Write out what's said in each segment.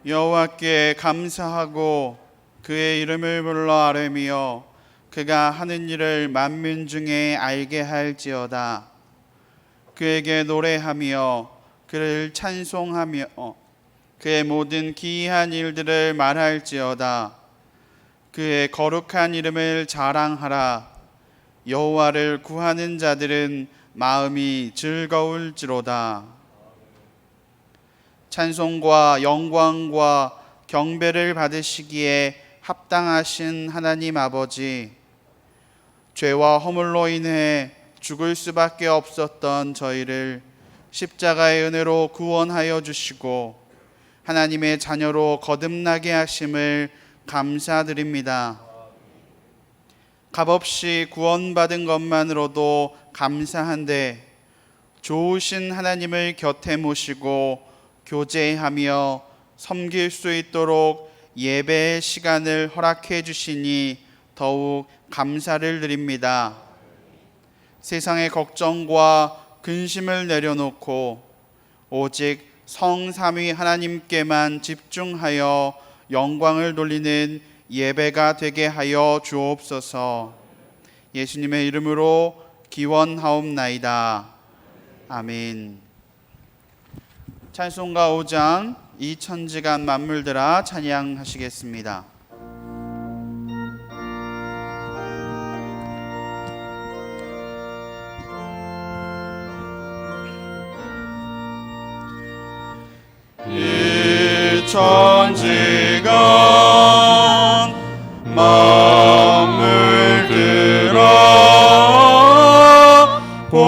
여호와께 감사하고 그의 이름을 불러 아뢰며 그가 하는 일을 만민 중에 알게 할지어다. 그에게 노래하며 그를 찬송하며 그의 모든 기이한 일들을 말할지어다. 그의 거룩한 이름을 자랑하라. 여호와를 구하는 자들은 마음이 즐거울지로다. 찬송과 영광과 경배를 받으시기에 합당하신 하나님 아버지, 죄와 허물로 인해 죽을 수밖에 없었던 저희를 십자가의 은혜로 구원하여 주시고 하나님의 자녀로 거듭나게 하심을 감사드립니다. 값없이 구원받은 것만으로도 감사한데 좋으신 하나님을 곁에 모시고 교제하며 섬길 수 있도록 예배의 시간을 허락해 주시니 더욱 감사를 드립니다. 세상의 걱정과 근심을 내려놓고 오직 성삼위 하나님께만 집중하여 영광을 돌리는 예배가 되게 하여 주옵소서. 예수님의 이름으로 기원하옵나이다. 아멘. 찬송가 5장 이 천지간 만물들아 찬양하시겠습니다. 이 천지간 만물들아 복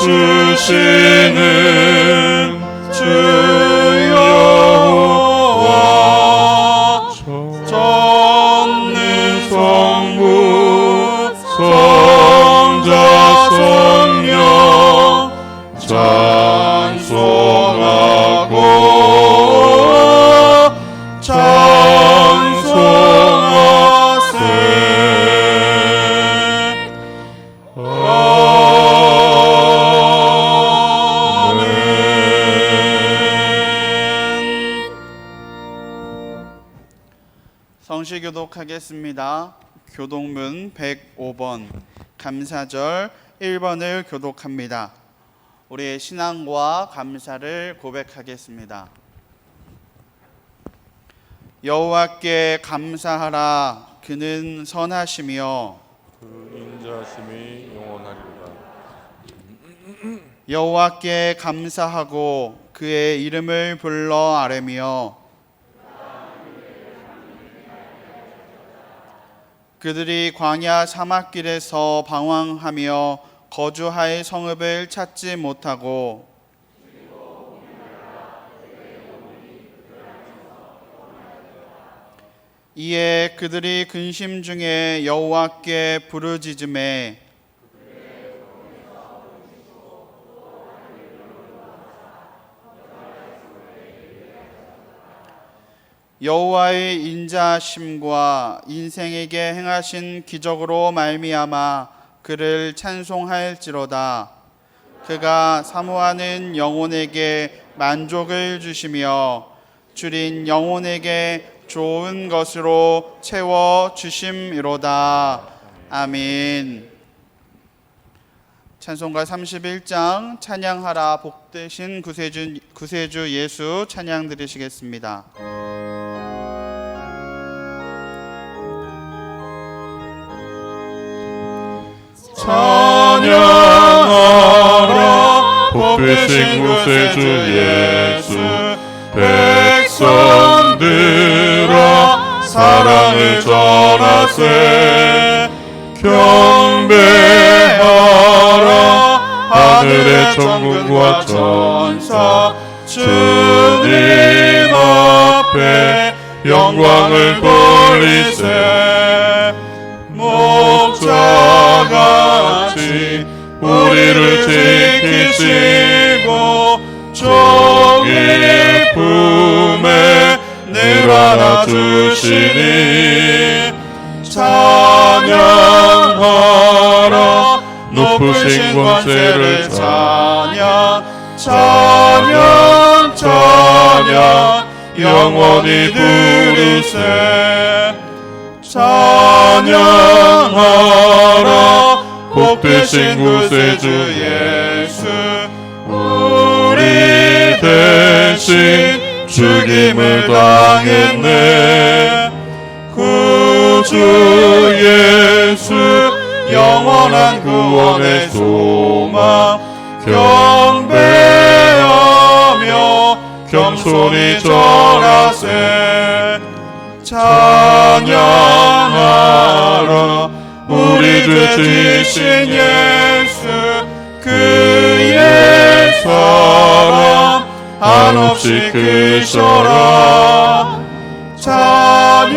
주시는 주 여호와 전능 성부 성자 성령 찬송하고 찬송하세. 성시교독하겠습니다. 교독문 105번 감사절 1번을 교독합니다. 우리의 신앙과 감사를 고백하겠습니다. 여호와께 감사하라. 그는 선하시며 그 인자심이 영원하리로다. 여호와께 감사하고 그의 이름을 불러 아뢰며 그들이 광야 사막길에서 방황하며 거주할 성읍을 찾지 못하고 이에 그들이 근심 중에 여호와께 부르짖음에 여호와의 인자하심과 인생에게 행하신 기적으로 말미암아 그를 찬송할지로다. 그가 사모하는 영혼에게 만족을 주시며 줄인 영혼에게 좋은 것으로 채워 주심이로다. 아멘. 찬송가 31장 찬양하라 복되신 구세주 예수 찬양 드리시겠습니다. 찬양하라 복되신 구세주 예수 백성들아 사랑을 전하세 경배하라 하늘의 천군과 천사 주님 앞에 영광을 돌리세 목자같이 우리를 지키시고 종일 품에 늘 안아주시니 찬양하라 높으신 권세를 찬양 찬양 찬양 영원히 부르세 찬양하라 복되신 구세주 예수 우리 대신 죽임을 당했네 구주 예수 영원한 구원의 소망 경배하며 겸손히 절하세 찬양하라 우리 죄 지신 예수 그의 사랑 한없이 크셔라 찬양하라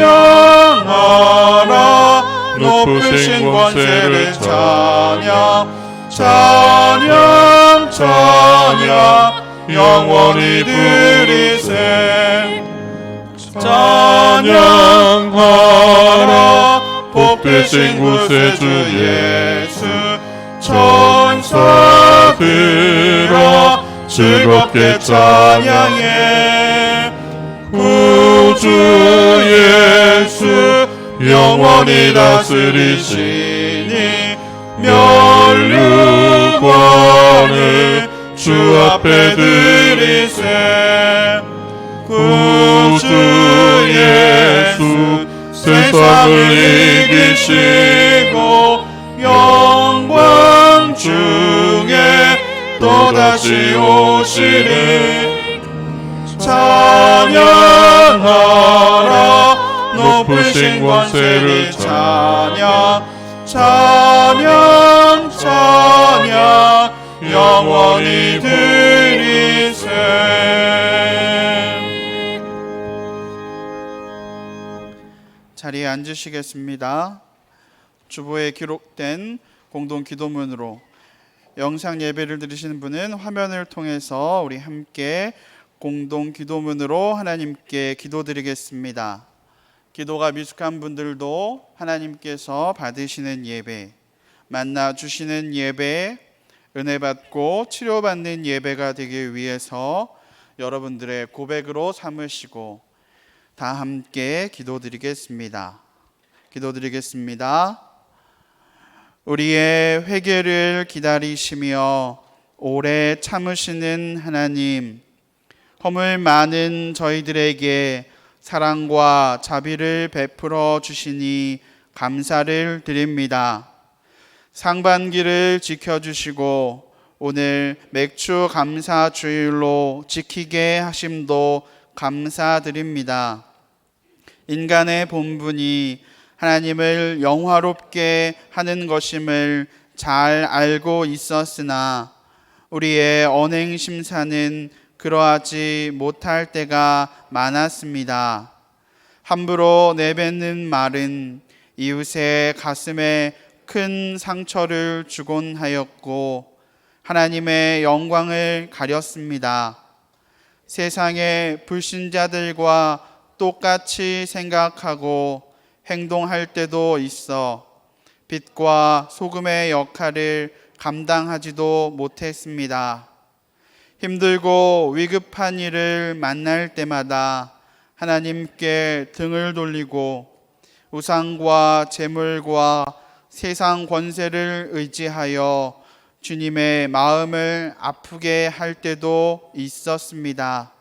높으신 권세를 찬양 찬양 찬양 영원히 드리세 찬양하라 복되신 구세주 예수 천사들아 즐겁게 찬양해 구주 예수 영원히 다스리시니 면류관을 주 앞에 드리세 구주 예수 세상을 이기시고 영광 중에 또다시 오시리 찬양하라 높으신 권세를 찬양 찬양 찬양 영원히 드리세 자리에 앉으시겠습니다. 주보에 기록된 공동 기도문으로 영상 예배를 드리시는 분은 화면을 통해서 우리 함께 공동 기도문으로 하나님께 기도드리겠습니다. 기도가 미숙한 분들도 하나님께서 받으시는 예배, 만나 주시는 예배, 은혜 받고 치료받는 예배가 되기 위해서 여러분들의 고백으로 삼으시고 다 함께 기도드리겠습니다. 기도드리겠습니다. 우리의 회개를 기다리시며 오래 참으시는 하나님, 허물 많은 저희들에게 사랑과 자비를 베풀어 주시니 감사를 드립니다. 상반기를 지켜주시고 오늘 맥주 감사 주일로 지키게 하심도 감사드립니다. 인간의 본분이 하나님을 영화롭게 하는 것임을 잘 알고 있었으나 우리의 언행 심사는 그러하지 못할 때가 많았습니다. 함부로 내뱉는 말은 이웃의 가슴에 큰 상처를 주곤 하였고 하나님의 영광을 가렸습니다. 세상의 불신자들과 똑같이 생각하고 행동할 때도 있어 빛과 소금의 역할을 감당하지도 못했습니다. 힘들고 위급한 일을 만날 때마다 하나님께 등을 돌리고 우상과 재물과 세상 권세를 의지하여 주님의 마음을 아프게 할 때도 있었습니다.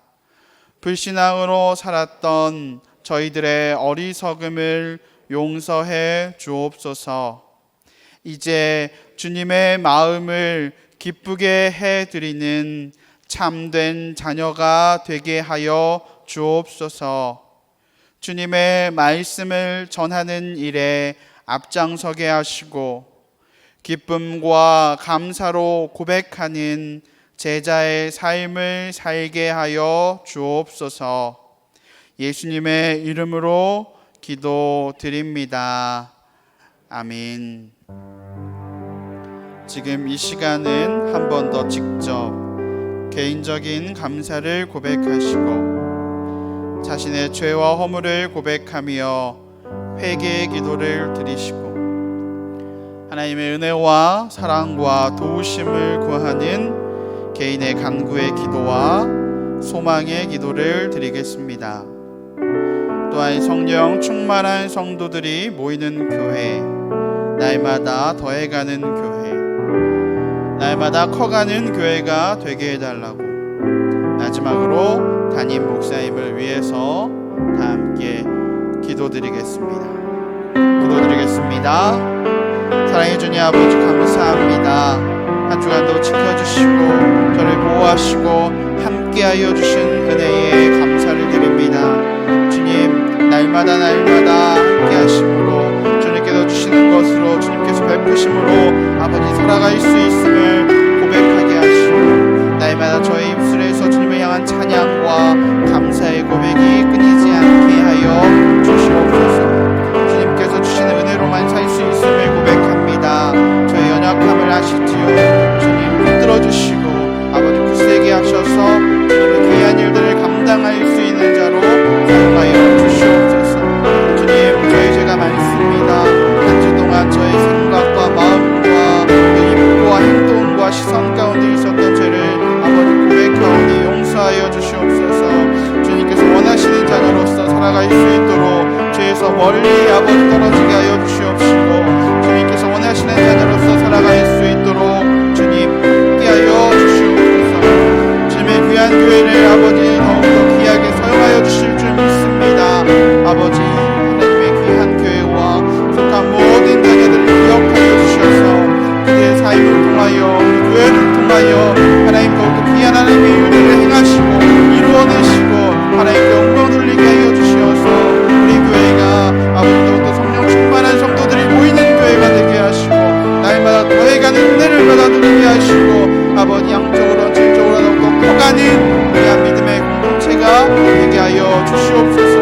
불신앙으로 살았던 저희들의 어리석음을 용서해 주옵소서. 이제 주님의 마음을 기쁘게 해드리는 참된 자녀가 되게 하여 주옵소서. 주님의 말씀을 전하는 일에 앞장서게 하시고 기쁨과 감사로 고백하는 제자의 삶을 살게 하여 주옵소서. 예수님의 이름으로 기도드립니다. 아멘. 지금 이 시간은 한 번 더 직접 개인적인 감사를 고백하시고 자신의 죄와 허물을 고백하며 회개의 기도를 드리시고 하나님의 은혜와 사랑과 도우심을 구하는 개인의 간구의 기도와 소망의 기도를 드리겠습니다. 또한 성령 충만한 성도들이 모이는 교회, 날마다 더해가는 교회, 날마다 커가는 교회가 되게 해달라고 마지막으로 담임 목사님을 위해서 다 함께 기도드리겠습니다. 사랑해 주님 아버지 감사합니다. 한 주간도 지켜주시고 저를 보호하시고 함께하여 주신 은혜에 감사를 드립니다. 주님 날마다 함께하심으로 주님께서 주시는 것으로 주님께서 베푸심으로 아버지 살아갈 수 있음을 고백하게 하시고 날마다 저의 입술에서 주님을 향한 찬양과 감사의 고백이 끊이지 않게 하여 주시옵소서. 주님께서 주시는 은혜로만 살 수 있음을 고백합니다. 저의 연약함을 아시지요. 주님 붙들어주시고 아버지 굳세게 하셔서 주님의 귀한 일들을 감당할 수 있는 자로 사용하여 주시옵소서. 주님 저의 죄가 많습니다. 한 주 동안 저의 생각과 마음과 입과 행동과 시선 가운데 있었던 죄를 아버지 고백하오니 용서하여 주시옵소서. 주님께서 원하시는 자녀로서 살아갈 수 있도록 죄에서 멀리 아버지 떨어지게 하여 주시옵시고 주님께서 원하시는 자녀로서 살아갈 수 있도록 주님 함께하여 주시옵소서. 주님의 귀한 교회를 아버지 더욱더 귀하게 사용하여 주실 줄 믿습니다. 아버지 하나님의 귀한 교회와 속한 모든 자녀들을 기억하여 주셔서 그들의 삶을 통하여 교회를 통하여 하나님 더욱더 귀한 하나님의 일들을 행하시고 이루어내시고 하나님께 영광 돌리게 하여 주시어서 우리 교회가 아버지 더욱더 성령 충만한 성도들이 모이는 교회가 되게 하시고 날마다 더해가는 은혜를 받아 누리게 하시고 아버지 양쪽으로 질적으로 더욱더 커가는 귀한 믿음의 공동체가 되게 하여 주시옵소서.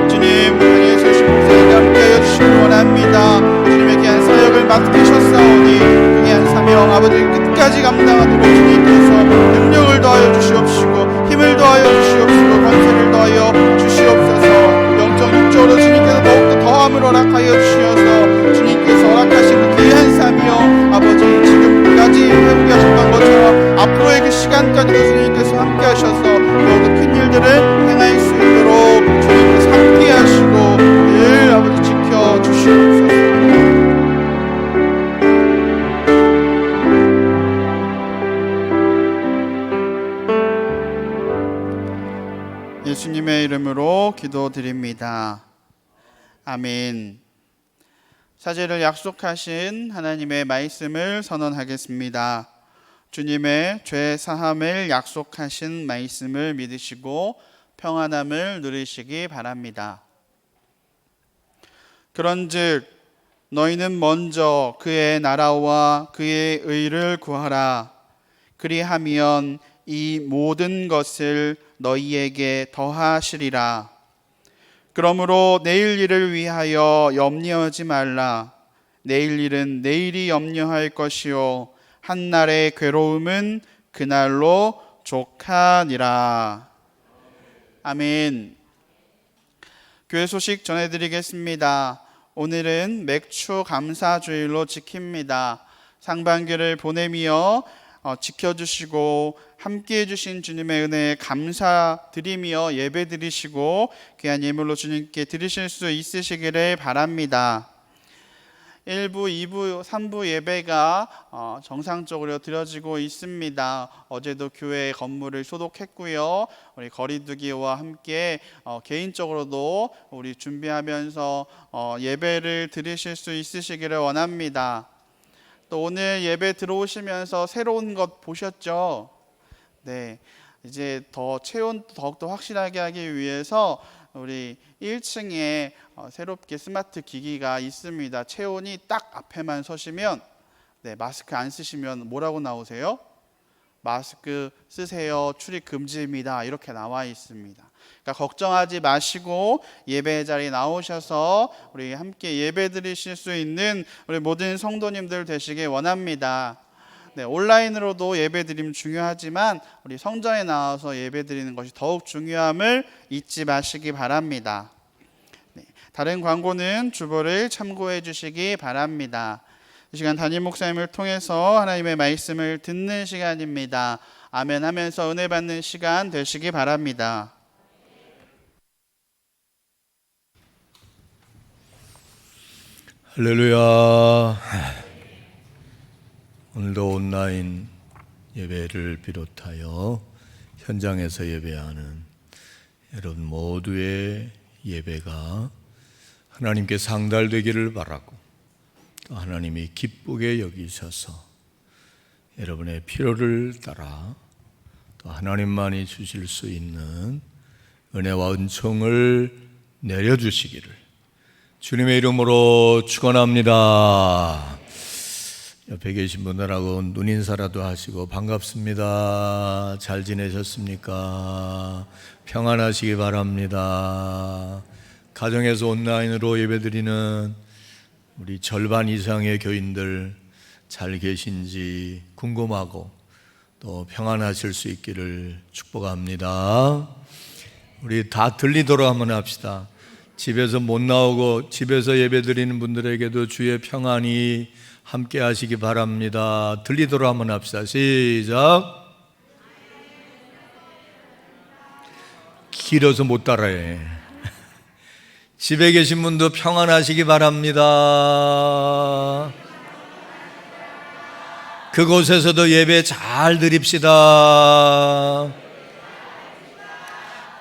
주님 우리의 세신 목사님과 함께하여 주시기 원합니다. 주님의 귀한 사역을 맡기셨사오니 그 귀한 사명 아버지 끝까지 감당하도록 주님께서 능력을 더하여 주시옵시고 힘을 더하여 주시옵시고 권세를 더하여 주시옵소서. 영적 육적으로 주님께서 더욱더 더함을 허락하여 주시어서 주님께서 허락하신 그 귀한 삶이여 아버지 지금까지 회복해 하셨던 것처럼 앞으로의 그 시간까지도 주님께서 함께 하셔서 더욱더 큰 일들을 행할 수 있도록 주님께서 함께 하시고 늘 아버지 지켜 주시옵소서. 예수님의 이름으로 기도드립니다. 아멘. 사제를 약속하신 하나님의 말씀을 선언하겠습니다. 주님의 죄 사함을 약속하신 말씀을 믿으시고 평안함을 누리시기 바랍니다. 그런즉 너희는 먼저 그의 나라와 그의 의를 구하라. 그리하면 이 모든 것을 너희에게 더하시리라. 그러므로 내일 일을 위하여 염려하지 말라. 내일 일은 내일이 염려할 것이요 한날의 괴로움은 그날로 족하니라. 아멘. 교회 소식 전해드리겠습니다. 오늘은 맥주 감사주일로 지킵니다. 상반기를 보내며 지켜주시고 함께해 주신 주님의 은혜에 감사드리며 예배 드리시고 귀한 예물로 주님께 드리실 수 있으시기를 바랍니다. 1부, 2부, 3부 예배가 정상적으로 드려지고 있습니다. 어제도 교회 건물을 소독했고요. 우리 거리두기와 함께 개인적으로도 우리 준비하면서 예배를 드리실 수 있으시기를 원합니다. 또 오늘 예배 들어오시면서 새로운 것 보셨죠? 네, 이제 더 체온 더욱더 확실하게 하기 위해서 우리 1층에 새롭게 스마트 기기가 있습니다. 체온이 딱 앞에만 서시면 마스크 안 쓰시면 뭐라고 나오세요? 마스크 쓰세요. 출입 금지입니다. 이렇게 나와 있습니다. 그러니까 걱정하지 마시고 예배 자리에 나오셔서 우리 함께 예배 드리실 수 있는 우리 모든 성도님들 되시길 원합니다. 온라인으로도 예배 드리면 중요하지만 우리 성전에 나와서 예배 드리는 것이 더욱 중요함을 잊지 마시기 바랍니다. 다른 광고는 주보를 참고해 주시기 바랍니다. 이 시간 담임 목사님을 통해서 하나님의 말씀을 듣는 시간입니다. 아멘 하면서 은혜 받는 시간 되시기 바랍니다. 할렐루야. 오늘도 온라인 예배를 비롯하여 현장에서 예배하는 여러분 모두의 예배가 하나님께 상달되기를 바라고, 또 하나님이 기쁘게 여기셔서 여러분의 필요를 따라 또 하나님만이 주실 수 있는 은혜와 은총을 내려주시기를 주님의 이름으로 축원합니다. 옆에 계신 분들하고 눈인사라도 하시고 반갑습니다. 잘 지내셨습니까? 평안하시기 바랍니다. 가정에서 온라인으로 예배드리는 우리 절반 이상의 교인들 잘 계신지 궁금하고 또 평안하실 수 있기를 축복합니다. 우리 다 들리도록 한번 합시다. 집에서 못 나오고 집에서 예배드리는 분들에게도 주의 평안이 함께 하시기 바랍니다. 들리도록 한번 합시다. 시작. 길어서 못 따라해. 집에 계신 분도 평안하시기 바랍니다. 그곳에서도 예배 잘 드립시다.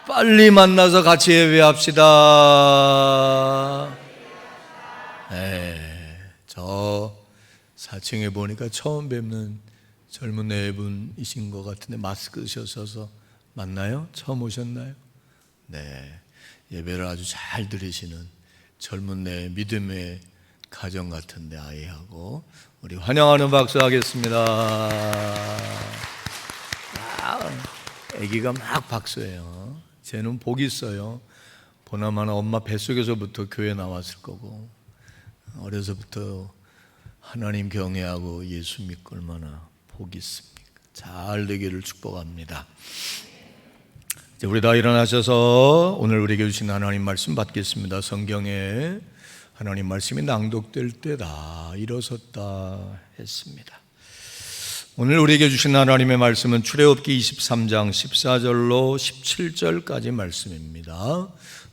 빨리 만나서 같이 예배합시다. 저 4층에 보니까 처음 뵙는 젊은 네 분이신 것 같은데 마스크 쓰셔서 맞나요? 처음 오셨나요? 네, 예배를 아주 잘 들으시는 젊은 내 믿음의 가정 같은데 아이하고 우리 환영하는 박수 하겠습니다. 아기가 막 박수해요. 쟤는 복이 있어요. 보나마나 엄마 뱃속에서부터 교회 나왔을 거고 어려서부터 하나님 경외하고 예수 믿고 얼마나 복이 있습니까? 잘 되기를 축복합니다. 이제 우리 다 일어나셔서 오늘 우리에게 주신 하나님 말씀 받겠습니다. 성경에 하나님 말씀이 낭독될 때 다 일어섰다 했습니다. 오늘 우리에게 주신 하나님의 말씀은 출애굽기 23장 14절로 17절까지 말씀입니다.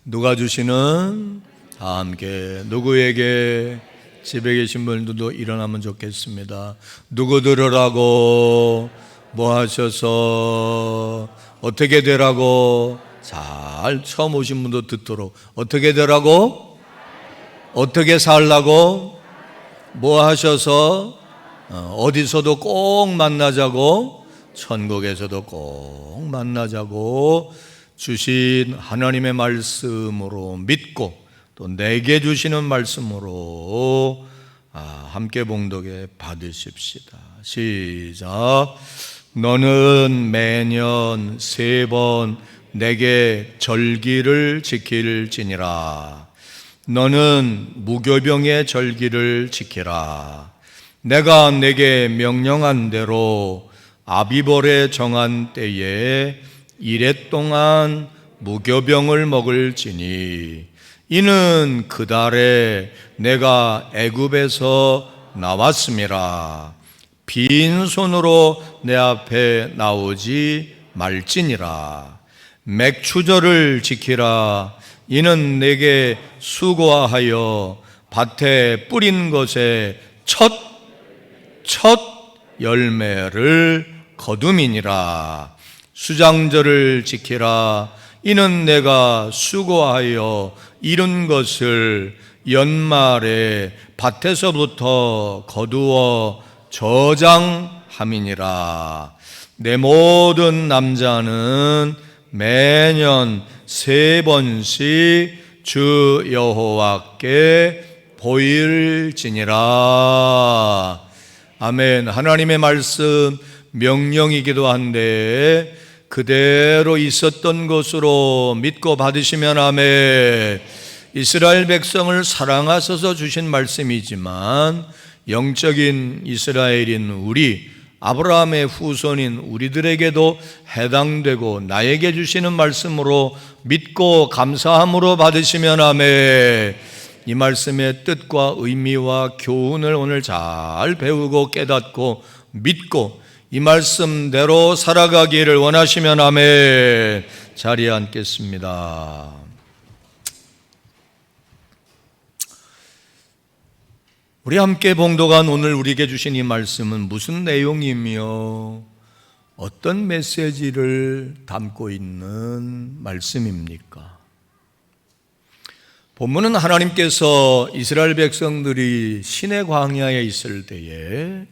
누가 주시는 다 함께 누구에게 집에 계신 분들도 일어나면 좋겠습니다. 누구 들으라고 뭐 하셔서 어떻게 되라고 잘 처음 오신 분도 듣도록 어떻게 되라고 어떻게 살라고 뭐 하셔서 어디서도 꼭 만나자고 천국에서도 꼭 만나자고 주신 하나님의 말씀으로 믿고 또 내게 주시는 말씀으로 함께 봉독에 받으십시다. 시작. 너는 매년 3번 내게 절기를 지킬지니라. 너는 무교병의 절기를 지키라. 내가 내게 명령한 대로 아비벌에 정한 때에 이래 동안 무교병을 먹을지니 이는 그 달에 내가 애굽에서 나왔음이라. 빈손으로 내 앞에 나오지 말지니라. 맥추절을 지키라. 이는 내게 수고하여 밭에 뿌린 것에 첫 열매를 거둠이니라. 수장절을 지키라. 이는 내가 수고하여 이룬 것을 연말에 밭에서부터 거두어 저장함이니라. 내 모든 남자는 매년 3번씩 주 여호와께 보일지니라. 아멘. 하나님의 말씀 명령이기도 한데 그대로 있었던 것으로 믿고 받으시면 아멘. 이스라엘 백성을 사랑하셔서 주신 말씀이지만 영적인 이스라엘인 우리 아브라함의 후손인 우리들에게도 해당되고 나에게 주시는 말씀으로 믿고 감사함으로 받으시면 아멘. 이 말씀의 뜻과 의미와 교훈을 오늘 잘 배우고 깨닫고 믿고 이 말씀대로 살아가기를 원하시면 아멘. 자리에 앉겠습니다. 우리 함께 봉독한 오늘 우리에게 주신 이 말씀은 무슨 내용이며 어떤 메시지를 담고 있는 말씀입니까? 본문은 하나님께서 이스라엘 백성들이 시내 광야에 있을 때에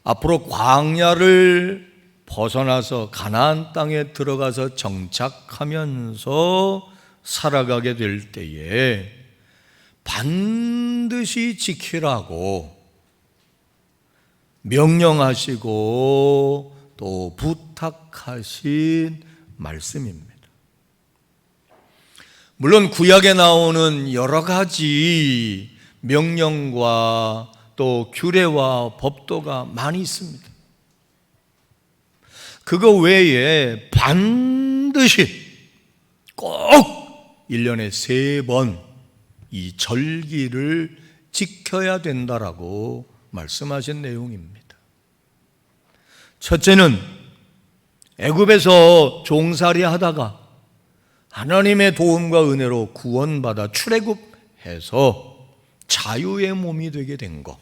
앞으로 광야를 벗어나서 가나안 땅에 들어가서 정착하면서 살아가게 될 때에 반드시 지키라고 명령하시고 또 부탁하신 말씀입니다. 물론 구약에 나오는 여러 가지 명령과 또 규례와 법도가 많이 있습니다. 그거 외에 반드시 꼭 1년에 3번 이 절기를 지켜야 된다라고 말씀하신 내용입니다. 첫째는 애굽에서 종살이 하다가 하나님의 도움과 은혜로 구원받아 출애굽해서 자유의 몸이 되게 된 것,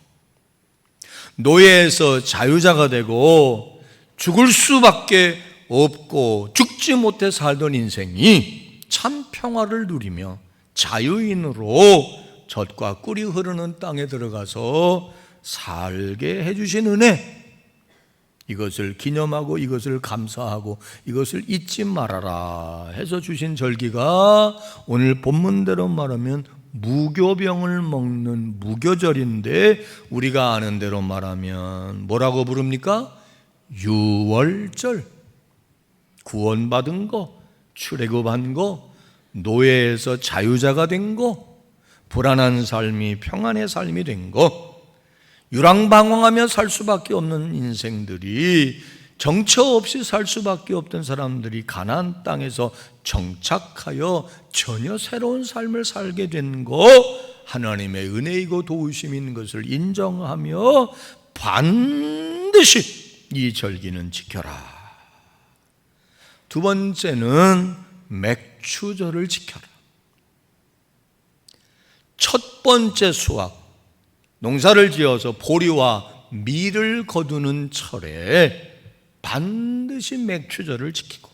노예에서 자유자가 되고 죽을 수밖에 없고 죽지 못해 살던 인생이 참 평화를 누리며 자유인으로 젖과 꿀이 흐르는 땅에 들어가서 살게 해주신 은혜, 이것을 기념하고 이것을 감사하고 이것을 잊지 말아라 해서 주신 절기가 오늘 본문대로 말하면 무교병을 먹는 무교절인데, 우리가 아는 대로 말하면 뭐라고 부릅니까? 유월절. 구원받은 거, 출애굽한 거, 노예에서 자유자가 된 거, 불안한 삶이 평안의 삶이 된 거, 유랑방황하며 살 수밖에 없는 인생들이 정처 없이 살 수밖에 없던 사람들이 가나안 땅에서 정착하여 전혀 새로운 삶을 살게 된 거, 하나님의 은혜이고 도우심인 것을 인정하며 반드시 이 절기는 지켜라. 두 번째는 맥추절을 지켜라. 첫 번째 수확, 농사를 지어서 보리와 밀을 거두는 철에 반드시 맥추절을 지키고,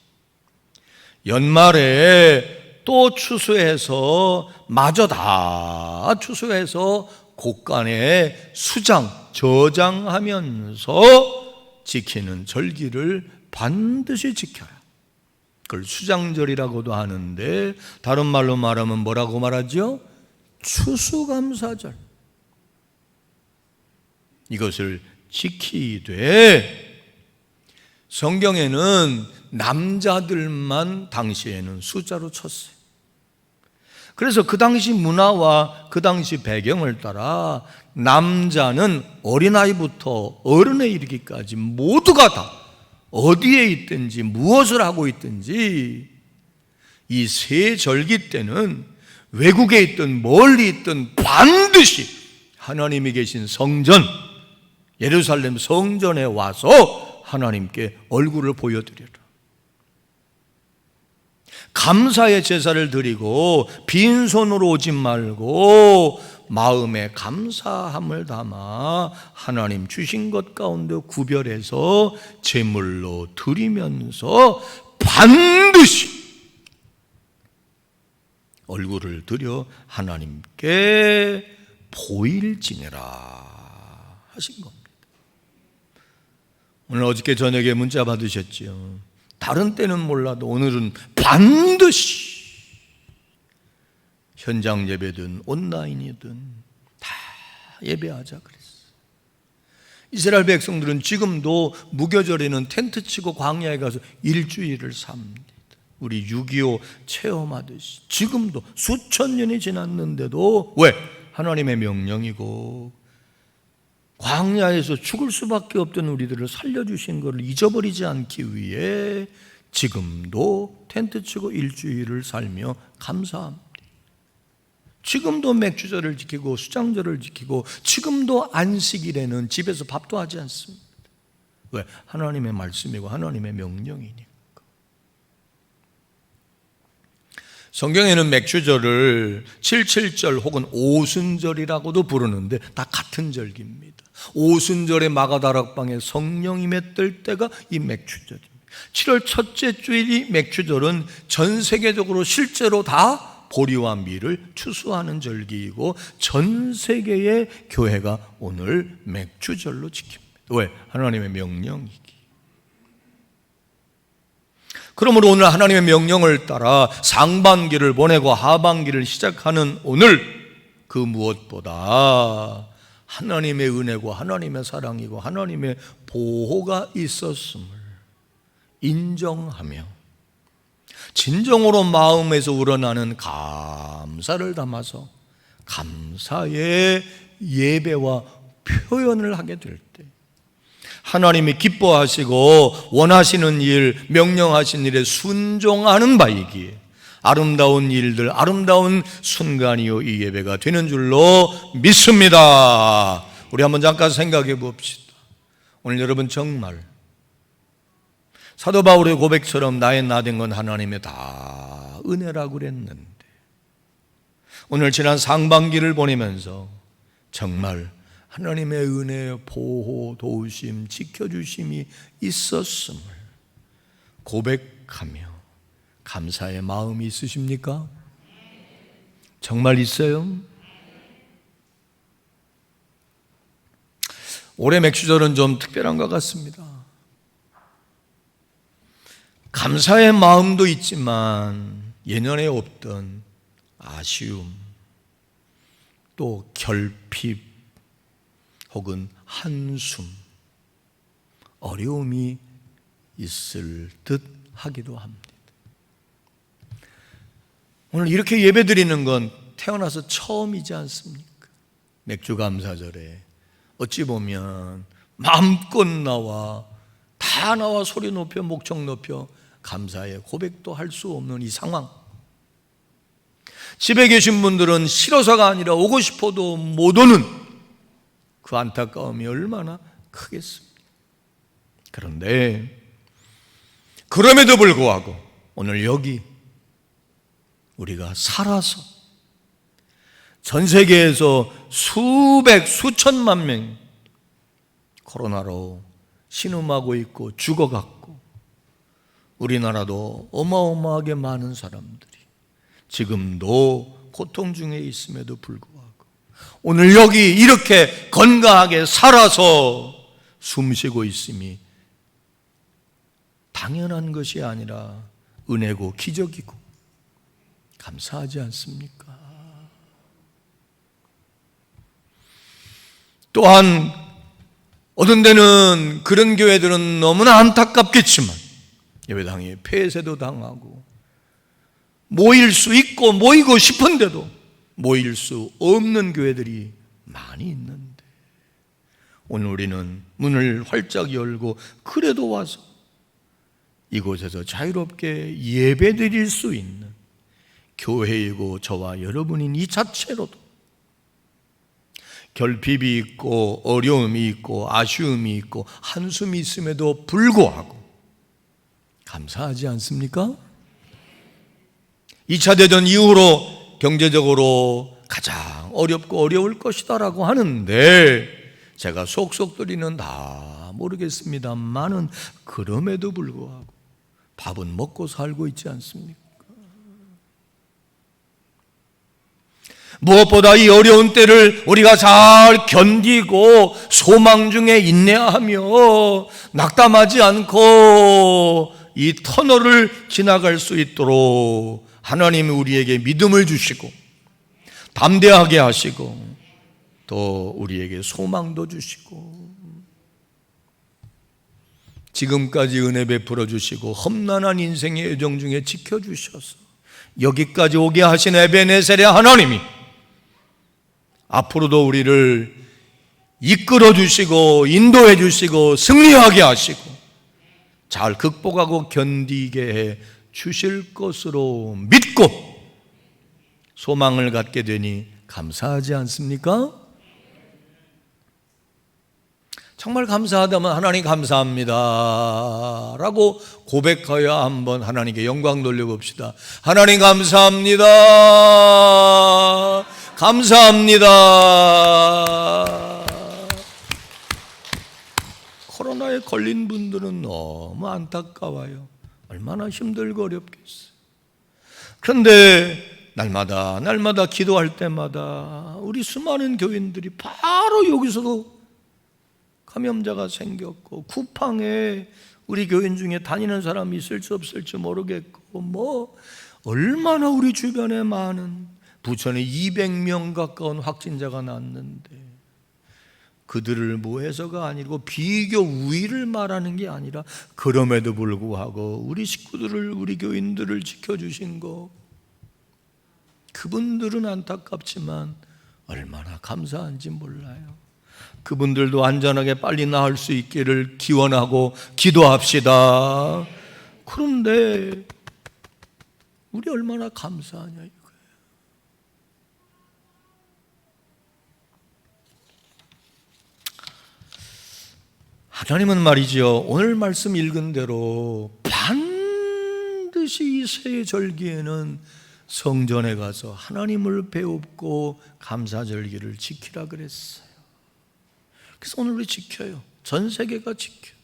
연말에 또 추수해서 마저 다 추수해서 곳간에 수장, 저장하면서 지키는 절기를 반드시 지켜라. 그걸 수장절이라고도 하는데 다른 말로 말하면 뭐라고 말하죠? 추수감사절. 이것을 지키되, 성경에는 남자들만 당시에는 숫자로 쳤어요. 그래서 그 당시 문화와 그 당시 배경을 따라 남자는 어린아이부터 어른에 이르기까지 모두가 다 어디에 있든지 무엇을 하고 있든지 이 세 절기 때는 외국에 있든 멀리 있든 반드시 하나님이 계신 성전, 예루살렘 성전에 와서 하나님께 얼굴을 보여드려라. 감사의 제사를 드리고 빈손으로 오지 말고 마음에 감사함을 담아 하나님 주신 것 가운데 구별해서 제물로 드리면서 반드시 얼굴을 들여 하나님께 보일지니라 하신 겁니다. 오늘 어저께 저녁에 문자 받으셨죠? 다른 때는 몰라도 오늘은 반드시 현장 예배든 온라인이든 다 예배하자 그랬어요. 이스라엘 백성들은 지금도 무교절에는 텐트 치고 광야에 가서 일주일을 삽니다. 우리 6.25 체험하듯이 지금도 수천 년이 지났는데도 왜? 하나님의 명령이고 광야에서 죽을 수밖에 없던 우리들을 살려주신 것을 잊어버리지 않기 위해 지금도 텐트 치고 일주일을 살며 감사합니다. 지금도 맥주절을 지키고 수장절을 지키고 지금도 안식일에는 집에서 밥도 하지 않습니다. 왜? 하나님의 말씀이고 하나님의 명령이니까. 성경에는 맥주절을 77절 혹은 오순절이라고도 부르는데 다 같은 절기입니다. 오순절의 마가다락방에 성령이 맺들 때가 이 맥주절입니다. 7월 첫째 주일이 맥주절은 전 세계적으로 실제로 다 보리와 밀을 추수하는 절기이고 전 세계의 교회가 오늘 맥주절로 지킵니다. 왜? 하나님의 명령이기. 그러므로 오늘 하나님의 명령을 따라 상반기를 보내고 하반기를 시작하는 오늘 그 무엇보다 하나님의 은혜고 하나님의 사랑이고 하나님의 보호가 있었음을 인정하며 진정으로 마음에서 우러나는 감사를 담아서 감사의 예배와 표현을 하게 될 때 하나님이 기뻐하시고 원하시는 일, 명령하신 일에 순종하는 바이기에 아름다운 일들, 아름다운 순간이요 이 예배가 되는 줄로 믿습니다. 우리 한번 잠깐 생각해 봅시다. 오늘 여러분 정말 사도 바울의 고백처럼 나의 나 된 건 하나님의 다 은혜라고 그랬는데 오늘 지난 상반기를 보내면서 정말 하나님의 은혜, 보호, 도우심, 지켜주심이 있었음을 고백하며 감사의 마음이 있으십니까? 정말 있어요? 올해 맥주절은 좀 특별한 것 같습니다. 감사의 마음도 있지만 예년에 없던 아쉬움, 또 결핍, 혹은 한숨, 어려움이 있을 듯 하기도 합니다. 오늘 이렇게 예배 드리는 건 태어나서 처음이지 않습니까? 맥주 감사절에 어찌 보면 마음껏 다 나와 소리 높여 목청 높여 감사의 고백도 할 수 없는 이 상황. 집에 계신 분들은 싫어서가 아니라 오고 싶어도 못 오는 그 안타까움이 얼마나 크겠습니까? 그런데 그럼에도 불구하고 오늘 여기 우리가 살아서 전 세계에서 수천만 명이 코로나로 신음하고 있고 죽어갔고 우리나라도 어마어마하게 많은 사람들이 지금도 고통 중에 있음에도 불구하고 오늘 여기 이렇게 건강하게 살아서 숨쉬고 있음이 당연한 것이 아니라 은혜고 기적이고 감사하지 않습니까? 또한 어떤 데는 그런 교회들은 너무나 안타깝겠지만 예배당에 폐쇄도 당하고 모일 수 있고 모이고 싶은데도 모일 수 없는 교회들이 많이 있는데 오늘 우리는 문을 활짝 열고 그래도 와서 이곳에서 자유롭게 예배 드릴 수 있는 교회이고 저와 여러분인 이 자체로도 결핍이 있고 어려움이 있고 아쉬움이 있고 한숨이 있음에도 불구하고 감사하지 않습니까? 2차 대전 이후로 경제적으로 가장 어렵고 어려울 것이다라고 하는데 제가 속속들이는 다 모르겠습니다만은 그럼에도 불구하고 밥은 먹고 살고 있지 않습니까? 무엇보다 이 어려운 때를 우리가 잘 견디고 소망 중에 인내하며 낙담하지 않고 이 터널을 지나갈 수 있도록 하나님이 우리에게 믿음을 주시고 담대하게 하시고 또 우리에게 소망도 주시고 지금까지 은혜 베풀어 주시고 험난한 인생의 여정 중에 지켜주셔서 여기까지 오게 하신 에베네셀의 하나님이 앞으로도 우리를 이끌어 주시고 인도해 주시고 승리하게 하시고 잘 극복하고 견디게 해 주실 것으로 믿고 소망을 갖게 되니 감사하지 않습니까? 정말 감사하다면 하나님 감사합니다 라고 고백하여 한번 하나님께 영광 돌려봅시다. 하나님 감사합니다. 감사합니다. 코로나에 걸린 분들은 너무 안타까워요. 얼마나 힘들고 어렵겠어요. 그런데 날마다 기도할 때마다 우리 수많은 교인들이 바로 여기서도 감염자가 생겼고 쿠팡에 우리 교인 중에 다니는 사람이 있을지 없을지 모르겠고 뭐 얼마나 우리 주변에 많은 부천에 200명 가까운 확진자가 났는데 그들을 모해서가 아니고 비교 우위를 말하는 게 아니라 그럼에도 불구하고 우리 식구들을 우리 교인들을 지켜주신 거 그분들은 안타깝지만 얼마나 감사한지 몰라요. 그분들도 안전하게 빨리 나을 수 있기를 기원하고 기도합시다. 그런데 우리 얼마나 감사하냐 이거예요. 하나님은 말이죠, 오늘 말씀 읽은 대로 반드시 이 새 절기에는 성전에 가서 하나님을 배웁고 감사절기를 지키라 그랬어요. 그래서 오늘 우리 지켜요. 전 세계가 지켜요.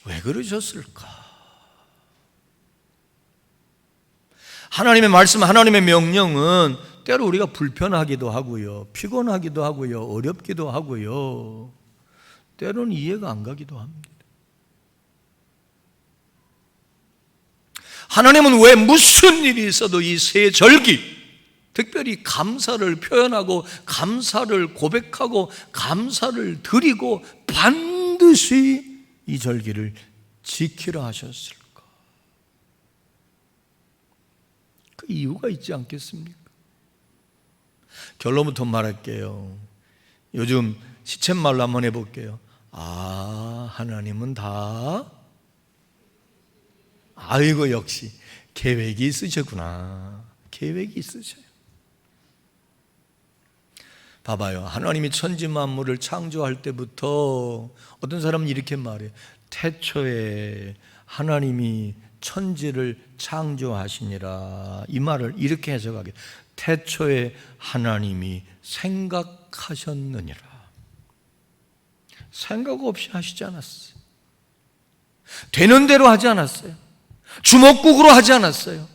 왜 그러셨을까? 하나님의 말씀, 하나님의 명령은 때로 우리가 불편하기도 하고요, 피곤하기도 하고요, 어렵기도 하고요, 때로는 이해가 안 가기도 합니다. 하나님은 왜 무슨 일이 있어도 이 새 절기, 특별히 감사를 표현하고 감사를 고백하고 감사를 드리고 반드시 이 절기를 지키라 하셨을까? 그 이유가 있지 않겠습니까? 결론부터 말할게요. 요즘 시쳇말로 한번 해볼게요. 하나님은 다 아이고 역시 계획이 있으셨구나. 계획이 있으셔요. 봐봐요. 하나님이 천지 만물을 창조할 때부터 어떤 사람은 이렇게 말해요. 태초에 하나님이 천지를 창조하시니라. 이 말을 이렇게 해석하게. 태초에 하나님이 생각하셨느니라. 생각 없이 하시지 않았어요. 되는 대로 하지 않았어요. 주먹국으로 하지 않았어요.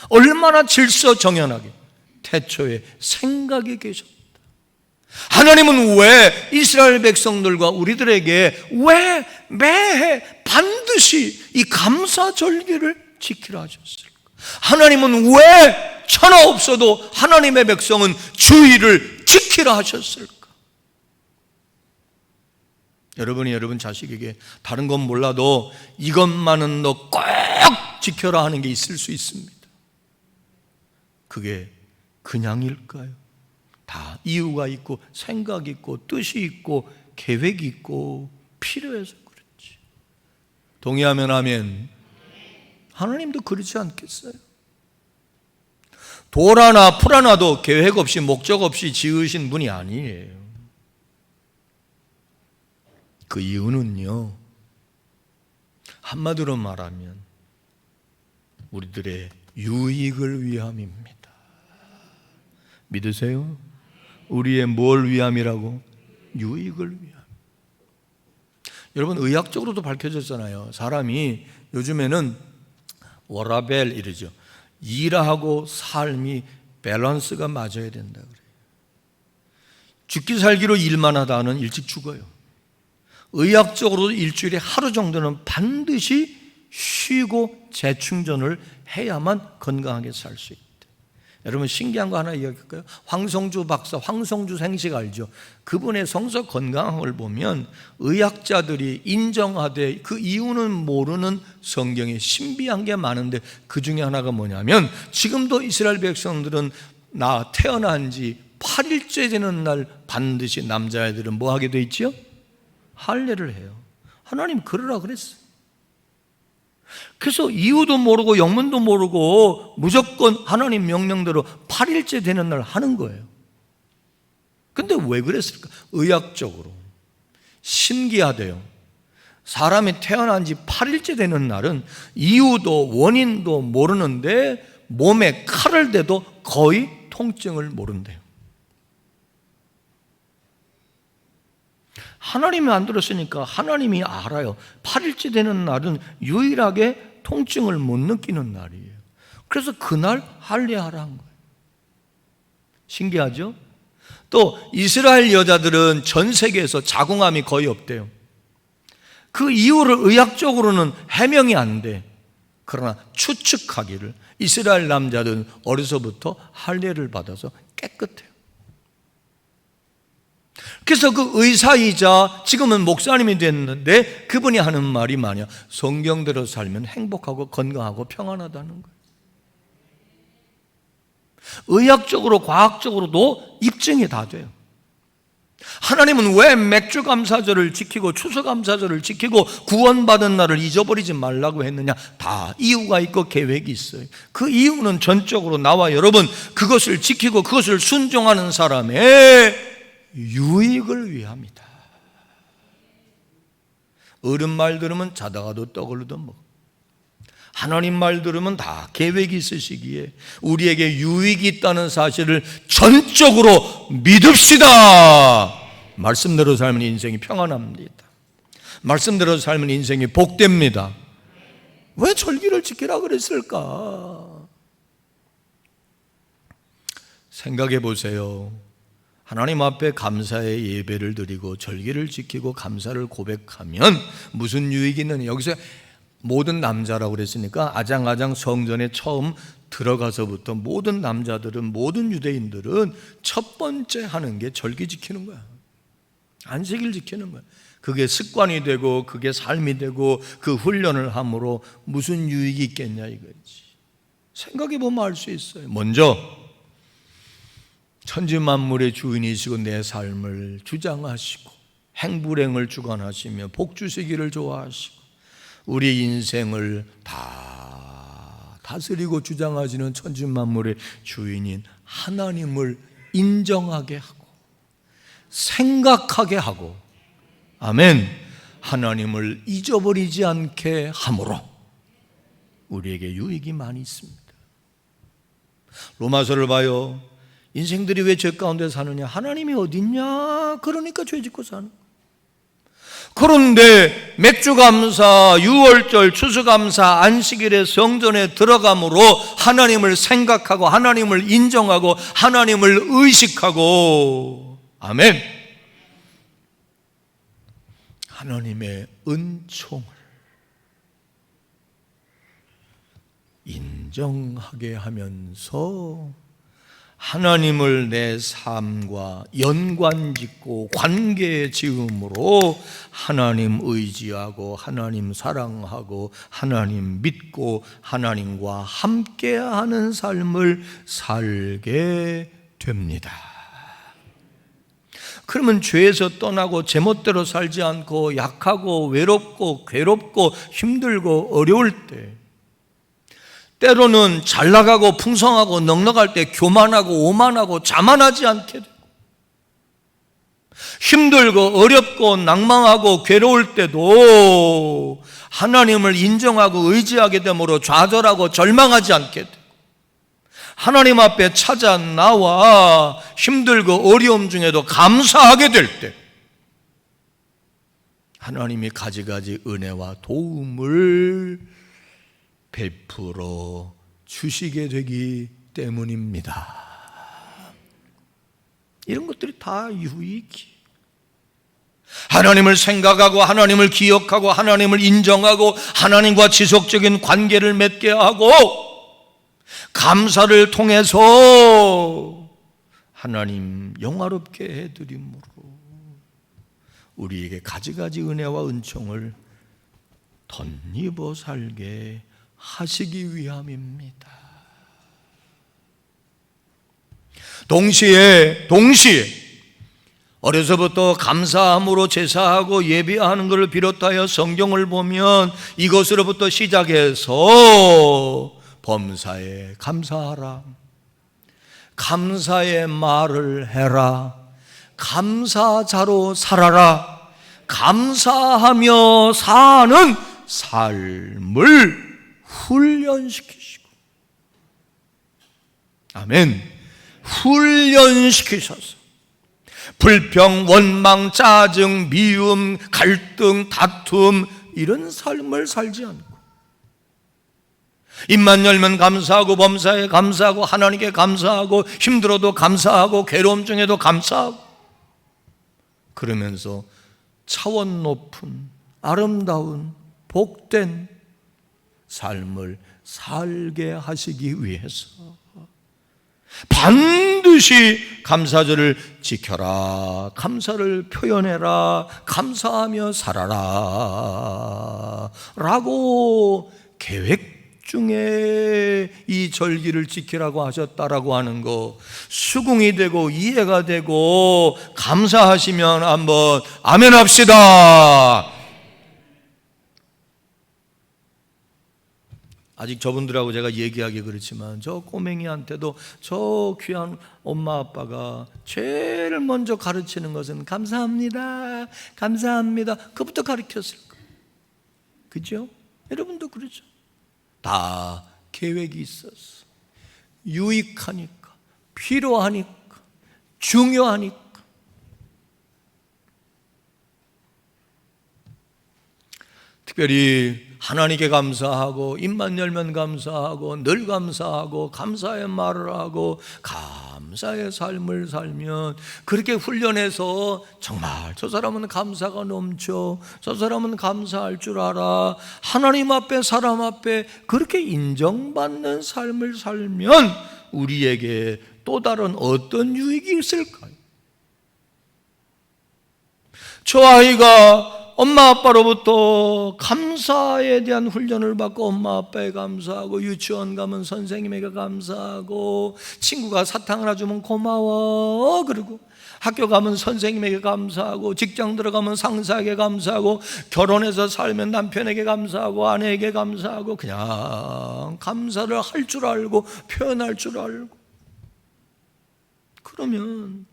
얼마나 질서정연하게 태초에 생각이 계셨다. 하나님은 왜 이스라엘 백성들과 우리들에게 왜 매해 반드시 이 감사절기를 지키라 하셨을까? 하나님은 왜 천하 없어도 하나님의 백성은 주의를 지키라 하셨을까? 여러분이 여러분 자식에게 다른 건 몰라도 이것만은 너 꼭 지켜라 하는 게 있을 수 있습니다. 그게 그냥일까요? 다 이유가 있고 생각이 있고 뜻이 있고 계획이 있고 필요해서 그렇지. 동의하면 아멘. 하나님도 그렇지 않겠어요? 돌 하나 풀 하나도 계획 없이 목적 없이 지으신 분이 아니에요. 그 이유는요, 한마디로 말하면 우리들의 유익을 위함입니다. 믿으세요? 우리의 뭘 위함이라고? 유익을 위함. 여러분, 의학적으로도 밝혀졌잖아요. 사람이 요즘에는 워라벨 이러죠. 일하고 삶이 밸런스가 맞아야 된다 그래요. 죽기 살기로 일만 하다 하는 일찍 죽어요. 의학적으로도 일주일에 하루 정도는 반드시 쉬고 재충전을 해야만 건강하게 살 수 있대. 여러분, 신기한 거 하나 이야기할까요? 황성주 박사, 황성주 생식 알죠? 그분의 성서 건강학을 보면 의학자들이 인정하되 그 이유는 모르는 성경에 신비한 게 많은데 그 중에 하나가 뭐냐면, 지금도 이스라엘 백성들은 나 태어난 지 8일째 되는 날 반드시 남자애들은 뭐 하게 돼 있죠? 할례를 해요. 하나님 그러라 그랬어요. 그래서 이유도 모르고 영문도 모르고 무조건 하나님 명령대로 8일째 되는 날 하는 거예요. 근데 왜 그랬을까? 의학적으로 신기하대요. 사람이 태어난 지 8일째 되는 날은 이유도 원인도 모르는데 몸에 칼을 대도 거의 통증을 모른대요. 하나님이 만들었으니까 하나님이 알아요. 8일째 되는 날은 유일하게 통증을 못 느끼는 날이에요. 그래서 그날 할례하라 한 거예요. 신기하죠? 또 이스라엘 여자들은 전 세계에서 자궁암이 거의 없대요. 그 이유를 의학적으로는 해명이 안 돼. 그러나 추측하기를 이스라엘 남자들은 어려서부터 할례를 받아서 깨끗해요. 그래서 그 의사이자 지금은 목사님이 됐는데 그분이 하는 말이 뭐냐? 성경대로 살면 행복하고 건강하고 평안하다는 거예요. 의학적으로 과학적으로도 입증이 다 돼요. 하나님은 왜 맥주 감사절을 지키고 추수 감사절을 지키고 구원받은 날을 잊어버리지 말라고 했느냐? 다 이유가 있고 계획이 있어요. 그 이유는 전적으로 나와 여러분 그것을 지키고 그것을 순종하는 사람의 유익을 위함이다. 어른 말 들으면 자다가도 떡을 얻어먹어. 하나님 말 들으면 다 계획이 있으시기에 우리에게 유익이 있다는 사실을 전적으로 믿읍시다. 말씀대로 살면 인생이 평안합니다. 말씀대로 살면 인생이 복됩니다. 왜 절기를 지키라 그랬을까? 생각해 보세요. 하나님 앞에 감사의 예배를 드리고 절기를 지키고 감사를 고백하면 무슨 유익이 있느냐? 여기서 모든 남자라고 그랬으니까 아장아장 성전에 처음 들어가서부터 모든 남자들은, 모든 유대인들은 첫 번째 하는 게 절기 지키는 거야. 안식일 지키는 거야. 그게 습관이 되고 그게 삶이 되고 그 훈련을 함으로 무슨 유익이 있겠냐 이거지. 생각해 보면 알 수 있어요. 먼저 천지만물의 주인이시고 내 삶을 주장하시고 행불행을 주관하시며 복주시기를 좋아하시고 우리 인생을 다 다스리고 주장하시는 천지만물의 주인인 하나님을 인정하게 하고 생각하게 하고, 아멘, 하나님을 잊어버리지 않게 함으로 우리에게 유익이 많이 있습니다. 로마서를 봐요. 인생들이 왜 죄 가운데 사느냐? 하나님이 어딨냐? 그러니까 죄 짓고 사는. 그런데 맥주감사, 유월절, 추수감사, 안식일에 성전에 들어감으로 하나님을 생각하고 하나님을 인정하고 하나님을 의식하고, 아멘, 하나님의 은총을 인정하게 하면서 하나님을 내 삶과 연관짓고 관계 지음으로 하나님 의지하고 하나님 사랑하고 하나님 믿고 하나님과 함께하는 삶을 살게 됩니다. 그러면 죄에서 떠나고 제멋대로 살지 않고 약하고 외롭고 괴롭고 힘들고 어려울 때, 때로는 잘 나가고 풍성하고 넉넉할 때 교만하고 오만하고 자만하지 않게 되고, 힘들고 어렵고 낭망하고 괴로울 때도 하나님을 인정하고 의지하게 되므로 좌절하고 절망하지 않게 되고, 하나님 앞에 찾아 나와 힘들고 어려움 중에도 감사하게 될 때 하나님이 가지가지 은혜와 도움을 베풀어 주시게 되기 때문입니다. 이런 것들이 다 유익이, 하나님을 생각하고 하나님을 기억하고 하나님을 인정하고 하나님과 지속적인 관계를 맺게 하고 감사를 통해서 하나님 영화롭게 해드림으로 우리에게 가지가지 은혜와 은총을 덧입어 살게 하시기 위함입니다. 동시에 어려서부터 감사함으로 제사하고 예배하는 것을 비롯하여 성경을 보면 이것으로부터 시작해서 범사에 감사하라, 감사의 말을 해라, 감사자로 살아라, 감사하며 사는 삶을 훈련시키시고, 아멘, 훈련시키셔서 불평, 원망, 짜증, 미움, 갈등, 다툼 이런 삶을 살지 않고 입만 열면 감사하고 범사에 감사하고 하나님께 감사하고 힘들어도 감사하고 괴로움 중에도 감사하고 그러면서 차원 높은 아름다운 복된 삶을 살게 하시기 위해서 반드시 감사절을 지켜라, 감사를 표현해라, 감사하며 살아라 라고 계획 중에 이 절기를 지키라고 하셨다라고 하는 거 수긍이 되고 이해가 되고 감사하시면 한번 아멘 합시다. 아직 저분들하고 제가 얘기하기 그렇지만 저 꼬맹이한테도 저 귀한 엄마 아빠가 제일 먼저 가르치는 것은 감사합니다, 감사합니다 그부터 가르쳤을 거예요. 그죠? 여러분도 그러죠? 다 계획이 있었어. 유익하니까, 필요하니까, 중요하니까. 특별히 하나님께 감사하고 입만 열면 감사하고 늘 감사하고 감사의 말을 하고 감사의 삶을 살면 그렇게 훈련해서 정말 저 사람은 감사가 넘쳐, 저 사람은 감사할 줄 알아, 하나님 앞에 사람 앞에 그렇게 인정받는 삶을 살면 우리에게 또 다른 어떤 유익이 있을까요? 저 아이가 엄마 아빠로부터 감사에 대한 훈련을 받고 엄마 아빠에 감사하고 유치원 가면 선생님에게 감사하고 친구가 사탕 하나 주면 고마워 그러고 학교 가면 선생님에게 감사하고 직장 들어가면 상사에게 감사하고 결혼해서 살면 남편에게 감사하고 아내에게 감사하고 그냥 감사를 할 줄 알고 표현할 줄 알고 그러면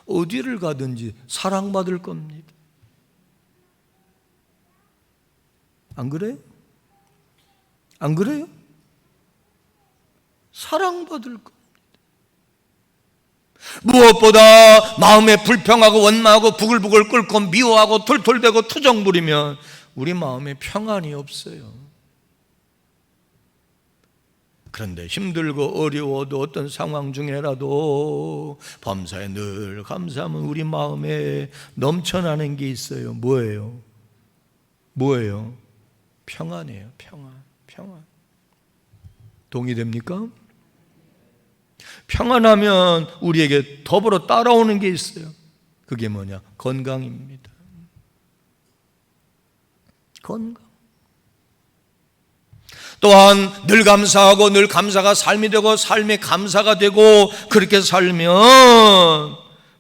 어디를 가든지 사랑받을 겁니다. 안 그래요? 안 그래요? 사랑받을 겁니다. 무엇보다 마음에 불평하고 원망하고 부글부글 끓고 미워하고 툴툴대고 투정 부리면 우리 마음에 평안이 없어요. 그런데 힘들고 어려워도 어떤 상황 중에라도 범사에 늘 감사하면 우리 마음에 넘쳐나는 게 있어요. 뭐예요? 뭐예요? 평안이에요. 평안. 동의됩니까? 평안하면 우리에게 더불어 따라오는 게 있어요. 그게 뭐냐? 건강입니다. 건강. 또한 늘 감사하고 늘 감사가 삶이 되고 삶이 감사가 되고 그렇게 살면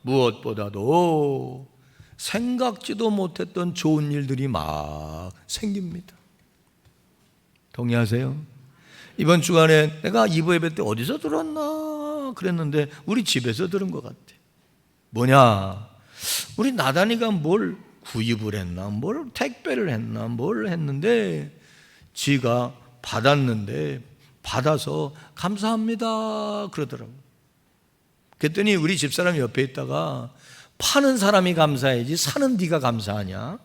무엇보다도 생각지도 못했던 좋은 일들이 막 생깁니다. 동의하세요? 이번 주간에 내가 이부 예배 때 어디서 들었나 그랬는데 우리 집에서 들은 것 같아. 뭐냐? 우리 나단이가 뭘 구입을 했나 뭘 택배를 했나 뭘 했는데 지가 받았는데 받아서 감사합니다 그러더라고요. 그랬더니 우리 집사람이 옆에 있다가 파는 사람이 감사해야지 사는 네가 감사하냐?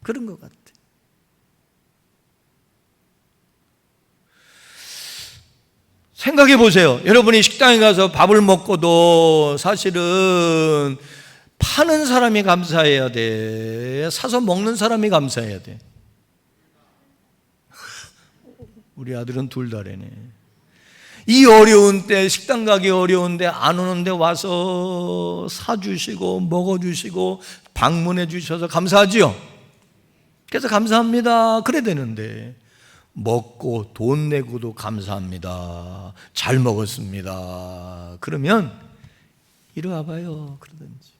그런 것 같아. 생각해 보세요. 여러분이 식당에 가서 밥을 먹고도 사실은 파는 사람이 감사해야 돼? 사서 먹는 사람이 감사해야 돼? 우리 아들은 둘 다래네. 이 어려운 때, 식당 가기 어려운데 안 오는데 와서 사주시고 먹어주시고 방문해 주셔서 감사하지요. 그래서 감사합니다 그래야 되는데 먹고 돈 내고도 감사합니다, 잘 먹었습니다 그러면 이리 와봐요 그러든지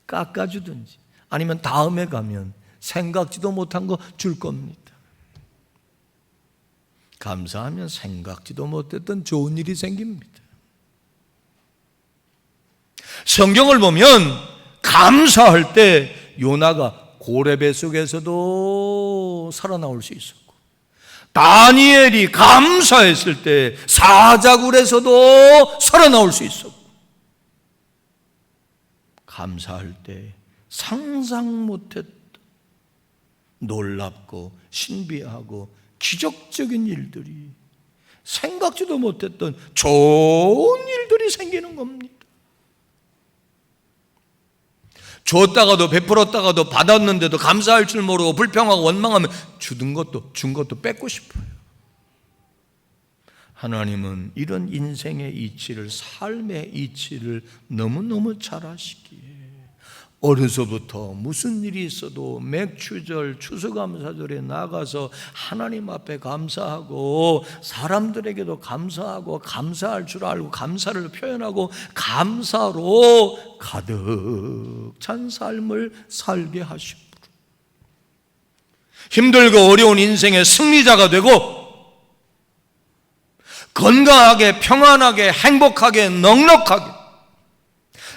깎아주든지 아니면 다음에 가면 생각지도 못한 거 줄 겁니다. 감사하면 생각지도 못했던 좋은 일이 생깁니다. 성경을 보면 감사할 때 요나가 고레배 속에서도 살아나올 수 있었고, 다니엘이 감사했을 때 사자굴에서도 살아나올 수 있었고, 감사할 때 상상 못했던 놀랍고 신비하고 기적적인 일들이, 생각지도 못했던 좋은 일들이 생기는 겁니다. 줬다가도 베풀었다가도 받았는데도 감사할 줄 모르고 불평하고 원망하면 준 것도 뺏고 싶어요. 하나님은 이런 인생의 이치를, 삶의 이치를 너무너무 잘 아시기에 어려서부터 무슨 일이 있어도 맥추절, 추수감사절에 나가서 하나님 앞에 감사하고 사람들에게도 감사하고 감사할 줄 알고 감사를 표현하고 감사로 가득 찬 삶을 살게 하시고, 힘들고 어려운 인생의 승리자가 되고 건강하게 평안하게 행복하게 넉넉하게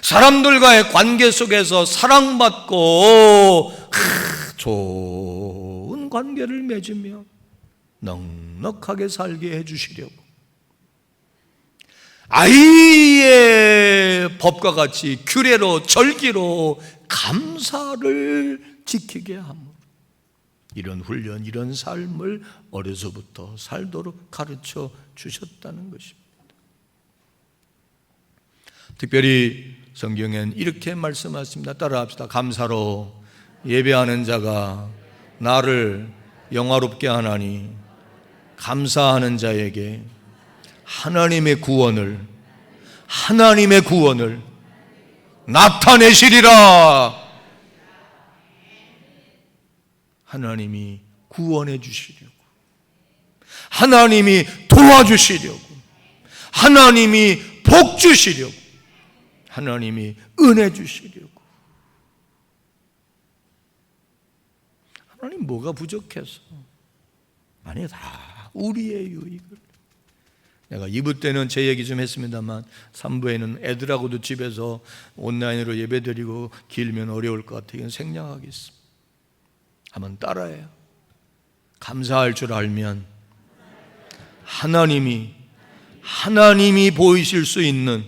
사람들과의 관계 속에서 사랑받고 좋은 관계를 맺으며 넉넉하게 살게 해주시려고 아이의 법과 같이 규례로 절기로 감사를 지키게 함으로 이런 훈련, 이런 삶을 어려서부터 살도록 가르쳐 주셨다는 것입니다. 특별히 성경엔 이렇게 말씀하십니다. 따라합시다. 감사로 예배하는 자가 나를 영화롭게 하나니 감사하는 자에게 하나님의 구원을 나타내시리라. 하나님이 구원해 주시려고, 하나님이 도와주시려고, 하나님이 복 주시려고, 하나님이 은혜 주시려고. 하나님 뭐가 부족해서? 아니, 다 우리의 유익을. 내가 2부 때는 제 얘기 좀 했습니다만 3부에는 애들하고도 집에서 온라인으로 예배드리고 길면 어려울 것 같아요. 이건 생략하겠습니다. 한번 따라해요. 감사할 줄 알면 하나님이 보이실 수 있는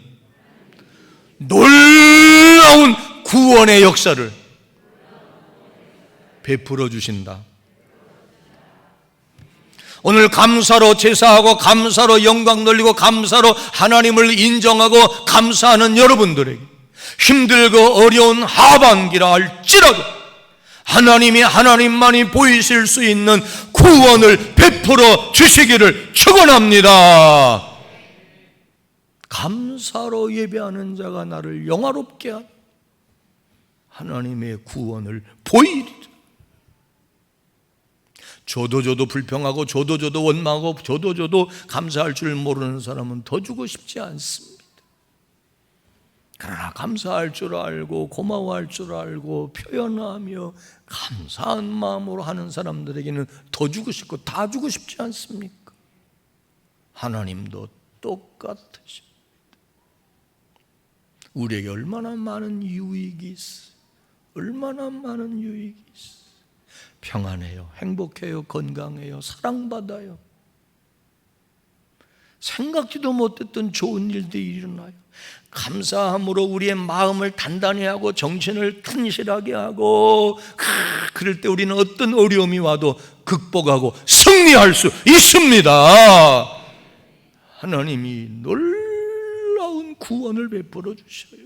놀라운 구원의 역사를 베풀어 주신다. 오늘 감사로 제사하고 감사로 영광 돌리고 감사로 하나님을 인정하고 감사하는 여러분들에게 힘들고 어려운 하반기라 할지라도 하나님만이 보이실 수 있는 구원을 베풀어 주시기를 축원합니다. 감사로 예배하는 자가 나를 영화롭게 하는 하나님의 구원을 보이리라. 줘도 불평하고 줘도 원망하고 줘도 감사할 줄 모르는 사람은 더 주고 싶지 않습니다. 그러나 감사할 줄 알고 고마워할 줄 알고 표현하며 감사한 마음으로 하는 사람들에게는 더 주고 싶고 다 주고 싶지 않습니까? 하나님도 똑같으십니다. 우리에게 얼마나 많은 유익이 있어, 얼마나 많은 유익이 있어. 평안해요, 행복해요, 건강해요, 사랑받아요. 생각지도 못했던 좋은 일들이 일어나요. 감사함으로 우리의 마음을 단단히 하고 정신을 튼실하게 하고, 그럴 때 우리는 어떤 어려움이 와도 극복하고 승리할 수 있습니다. 하나님이 놀라운 구원을 베풀어 주셔요.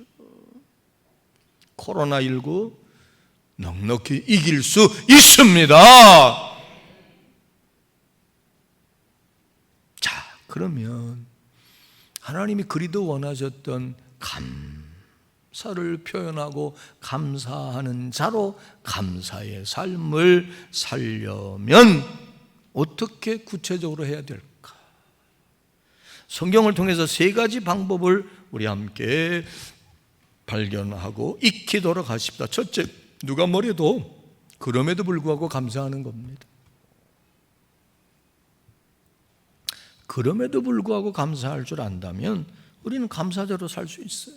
코로나19 넉넉히 이길 수 있습니다. 자, 그러면 하나님이 그리도 원하셨던 감사를 표현하고 감사하는 자로 감사의 삶을 살려면 어떻게 구체적으로 해야 될까? 성경을 통해서 세 가지 방법을 우리 함께 발견하고 익히도록 하십시다. 첫째, 누가 뭐래도 그럼에도 불구하고 감사하는 겁니다. 그럼에도 불구하고 감사할 줄 안다면 우리는 감사자로 살 수 있어요.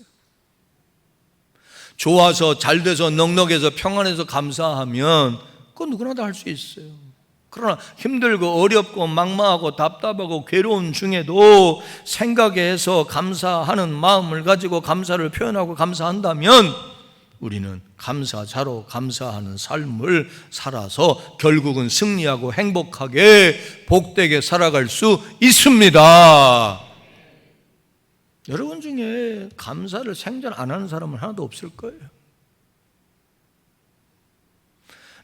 좋아서 잘돼서 넉넉해서 평안해서 감사하면 그건 누구나 다 할 수 있어요. 그러나 힘들고 어렵고 막막하고 답답하고 괴로운 중에도 생각해서 감사하는 마음을 가지고 감사를 표현하고 감사한다면 우리는 감사자로 감사하는 삶을 살아서 결국은 승리하고 행복하게 복되게 살아갈 수 있습니다. 여러분 중에 감사를 생전 안 하는 사람은 하나도 없을 거예요.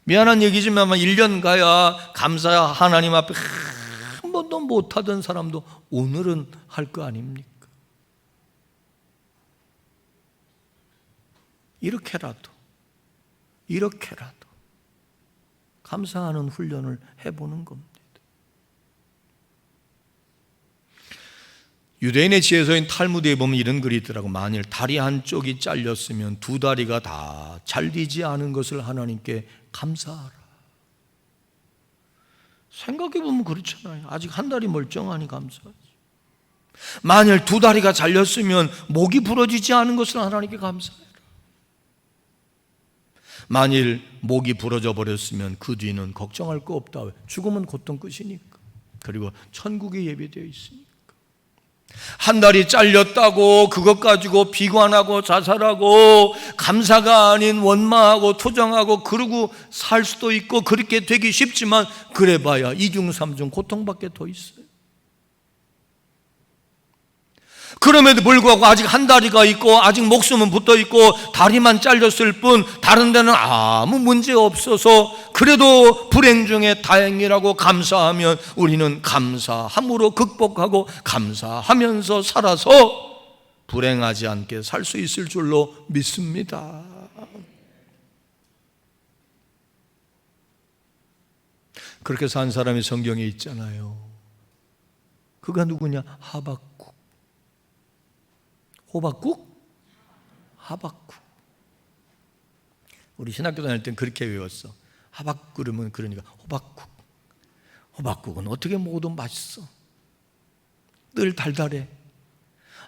미안한 얘기지만 1년 가야 감사 하나님 앞에 한 번도 못하던 사람도 오늘은 할 거 아닙니까? 이렇게라도 감사하는 훈련을 해보는 겁니다. 유대인의 지혜서인 탈무드에 보면 이런 글이 있더라고. 만일 다리 한쪽이 잘렸으면 두 다리가 다 잘리지 않은 것을 하나님께 감사하라. 생각해보면 그렇잖아요. 아직 한 다리 멀쩡하니 감사하지. 만일 두 다리가 잘렸으면 목이 부러지지 않은 것을 하나님께 감사해라. 만일 목이 부러져 버렸으면 그 뒤는 걱정할 거 없다. 죽음은 고통 끝이니까. 그리고 천국에 예배되어 있으니까. 한 다리 잘렸다고 그것 가지고 비관하고 자살하고 감사가 아닌 원망하고 투정하고 그러고 살 수도 있고 그렇게 되기 쉽지만 그래봐야 2중 3중 고통밖에 더 있어요. 그럼에도 불구하고 아직 한 다리가 있고 아직 목숨은 붙어 있고 다리만 잘렸을 뿐 다른 데는 아무 문제 없어서 그래도 불행 중에 다행이라고 감사하면 우리는 감사함으로 극복하고 감사하면서 살아서 불행하지 않게 살 수 있을 줄로 믿습니다. 그렇게 산 사람이 성경에 있잖아요. 그가 누구냐? 하박국. 호박국? 하박국. 우리 신학교 다닐 땐 그렇게 외웠어. 하박국 그러면 그러니까 호박국. 호박국은 어떻게 먹어도 맛있어. 늘 달달해.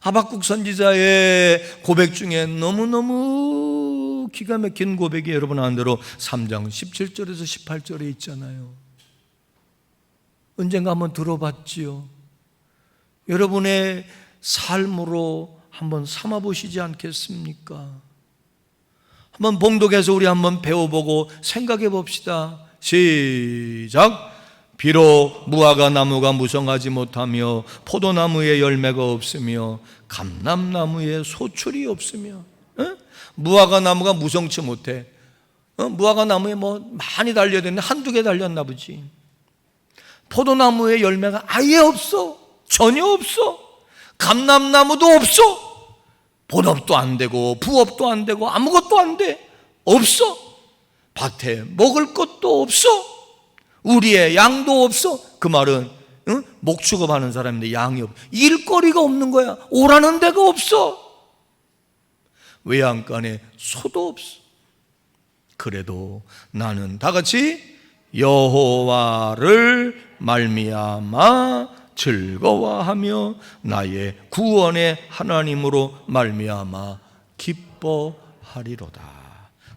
하박국 선지자의 고백 중에 너무너무 기가 막힌 고백이 여러분 아는 대로 3장 17절에서 18절에 있잖아요. 언젠가 한번 들어봤지요. 여러분의 삶으로 한번 삼아보시지 않겠습니까? 한번 봉독해서 우리 한번 배워보고 생각해 봅시다. 시작. 비록 무화과 나무가 무성하지 못하며 포도나무에 열매가 없으며 감람나무에 소출이 없으며, 무화과 나무가 무성치 못해. 무화과 나무에 뭐 많이 달려야 되는데 한두 개 달렸나 보지. 포도나무에 열매가 아예 없어. 전혀 없어. 감람나무도 없어. 본업도 안 되고 부업도 안 되고 아무것도 안 돼. 없어. 밭에 먹을 것도 없어. 우리의 양도 없어. 그 말은 목축업하는 사람인데 양이 없어. 일거리가 없는 거야. 오라는 데가 없어. 외양간에 소도 없어. 그래도 나는 다같이 여호와를 말미암아 즐거워하며 나의 구원의 하나님으로 말미암아 기뻐하리로다.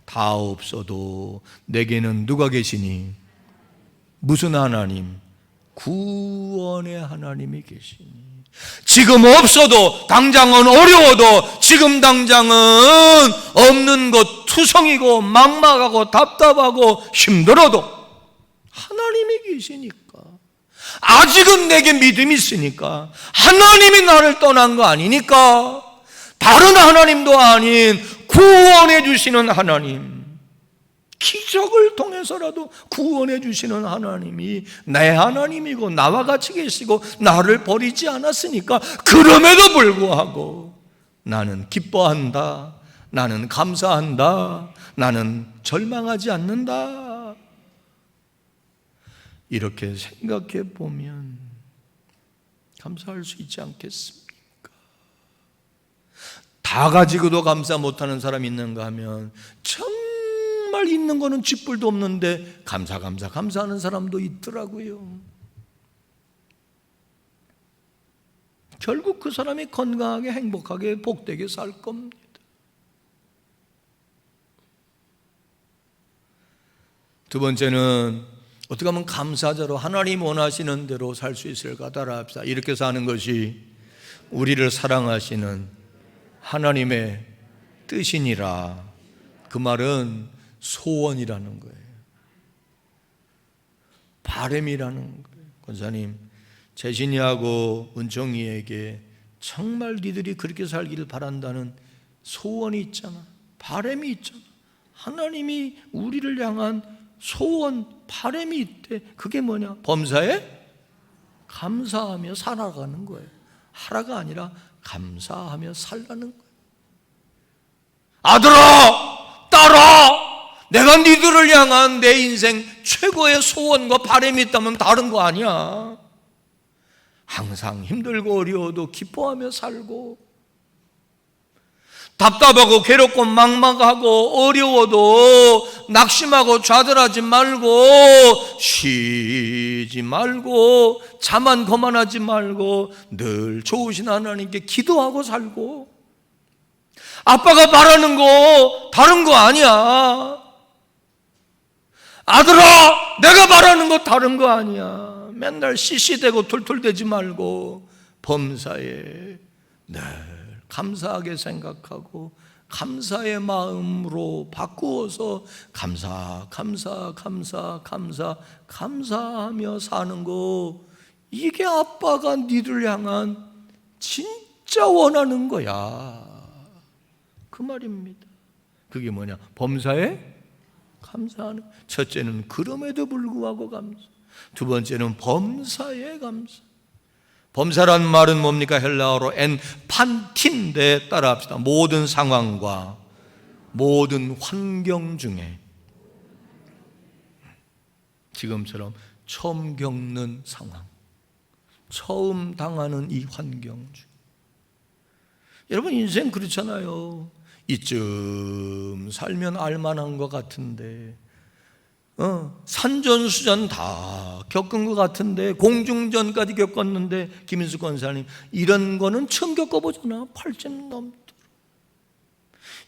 다 없어도 내게는 누가 계시니? 무슨 하나님? 구원의 하나님이 계시니. 지금 없어도, 당장은 어려워도, 지금 당장은 없는 것 투성이고 막막하고 답답하고 힘들어도 하나님이 계시니까, 아직은 내게 믿음이 있으니까, 하나님이 나를 떠난 거 아니니까, 다른 하나님도 아닌 구원해 주시는 하나님, 기적을 통해서라도 구원해 주시는 하나님이 내 하나님이고 나와 같이 계시고 나를 버리지 않았으니까, 그럼에도 불구하고 나는 기뻐한다, 나는 감사한다, 나는 절망하지 않는다. 이렇게 생각해 보면 감사할 수 있지 않겠습니까? 다 가지고도 감사 못하는 사람이 있는가 하면 정말 있는 거는 쥐뿔도 없는데 감사하는 사람도 있더라고요. 결국 그 사람이 건강하게 행복하게 복되게 살 겁니다. 두 번째는 어떻게 하면 감사자로 하나님 원하시는 대로 살 수 있을까 따라합시다. 이렇게 사는 것이 우리를 사랑하시는 하나님의 뜻이니라. 그 말은 소원이라는 거예요. 바람이라는 거예요. 권사님, 재신이하고 은총이에게 정말 니들이 그렇게 살기를 바란다는 소원이 있잖아. 바람이 있잖아. 하나님이 우리를 향한 소원, 바람이 있대. 그게 뭐냐? 범사에 감사하며 살아가는 거예요. 하라가 아니라 감사하며 살라는 거예요. 아들아, 딸아, 내가 니들을 향한 내 인생 최고의 소원과 바람이 있다면 다른 거 아니야. 항상 힘들고 어려워도 기뻐하며 살고, 답답하고 괴롭고 막막하고 어려워도 낙심하고 좌절하지 말고, 쉬지 말고, 자만 거만하지 말고 늘 좋으신 하나님께 기도하고 살고, 아빠가 바라는 거 다른 거 아니야. 아들아, 내가 바라는 거 다른 거 아니야. 맨날 시시대고 툴툴대지 말고 범사에 늘 감사하게 생각하고 감사의 마음으로 바꾸어서 감사하며 사는 거, 이게 아빠가 니들 향한 진짜 원하는 거야. 그 말입니다. 그게 뭐냐? 범사에 감사하는. 첫째는 그럼에도 불구하고 감사, 두 번째는 범사에 감사. 범사란 말은 뭡니까? 헬라어로 엔판틴데 따라합시다. 모든 상황과 모든 환경 중에, 지금처럼 처음 겪는 상황, 처음 당하는 이 환경 중, 여러분 인생 그렇잖아요. 이쯤 살면 알만한 것 같은데, 산전수전 다 겪은 것 같은데, 공중전까지 겪었는데, 김인수 권사님 이런 거는 처음 겪어보잖아. 8점 넘도록.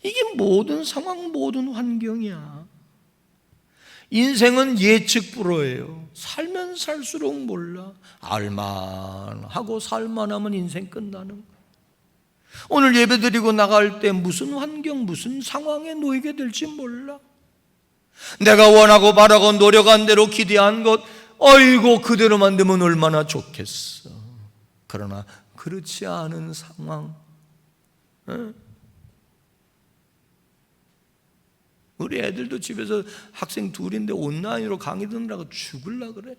이게 모든 상황, 모든 환경이야. 인생은 예측 불허예요. 살면 살수록 몰라. 알만하고 살만하면 인생 끝나는 거야. 오늘 예배드리고 나갈 때 무슨 환경, 무슨 상황에 놓이게 될지 몰라. 내가 원하고 바라고 노력한 대로 기대한 것, 어이고 그대로만 되면 얼마나 좋겠어. 그러나 그렇지 않은 상황, 우리 애들도 집에서 학생 둘인데 온라인으로 강의 듣느라고 죽을라 그래.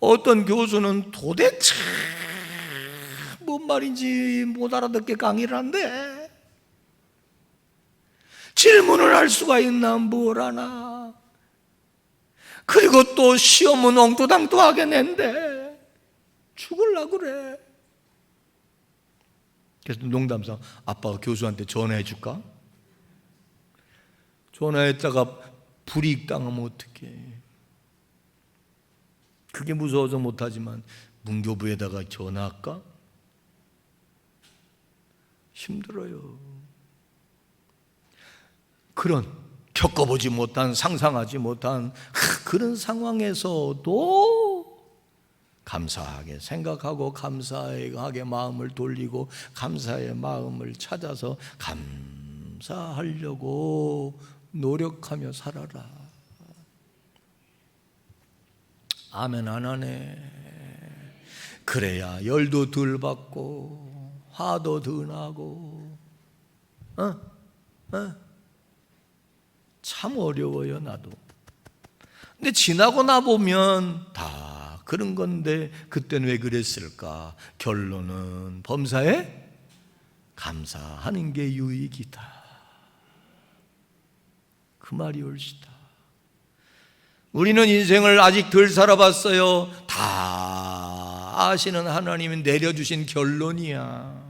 어떤 교수는 도대체 뭔 말인지 못 알아듣게 강의를 한대. 질문을 할 수가 있나, 뭘 하나. 그리고 또 시험은 엉뚱당뚱하게 낸대. 죽을라 그래. 그래서 농담삼아 아빠가 교수한테 전화해 줄까? 전화했다가 불이익당하면 어떡해. 그게 무서워서 못하지만 문교부에다가 전화할까? 힘들어요. 그런 겪어보지 못한, 상상하지 못한 그런 상황에서도 감사하게 생각하고 감사하게 마음을 돌리고 감사의 마음을 찾아서 감사하려고 노력하며 살아라. 아멘 안 하네. 그래야 열도 덜 받고 화도 덜 나고 참 어려워요. 나도. 근데 지나고 나보면 다 그런 건데 그때는 왜 그랬을까? 결론은 범사에 감사하는 게 유익이다. 그 말이 옳시다. 우리는 인생을 아직 덜 살아봤어요. 다 아시는 하나님이 내려주신 결론이야.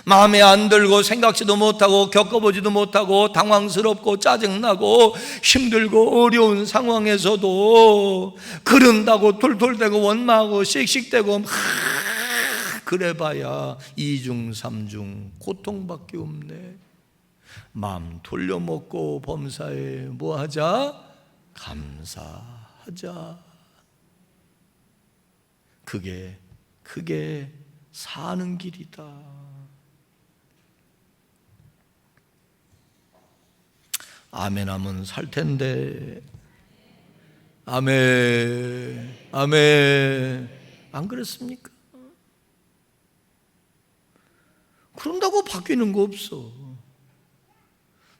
마음에 안 들고 생각지도 못하고 겪어보지도 못하고 당황스럽고 짜증나고 힘들고 어려운 상황에서도 그런다고 툴툴대고 원망하고 씩씩대고 그래봐야 이중삼중 고통밖에 없네. 마음 돌려먹고 범사에 뭐하자? 감사하자. 그게 사는 길이다. 아멘 하면 살 텐데. 아멘. 아멘. 안 그렇습니까? 그런다고 바뀌는 거 없어.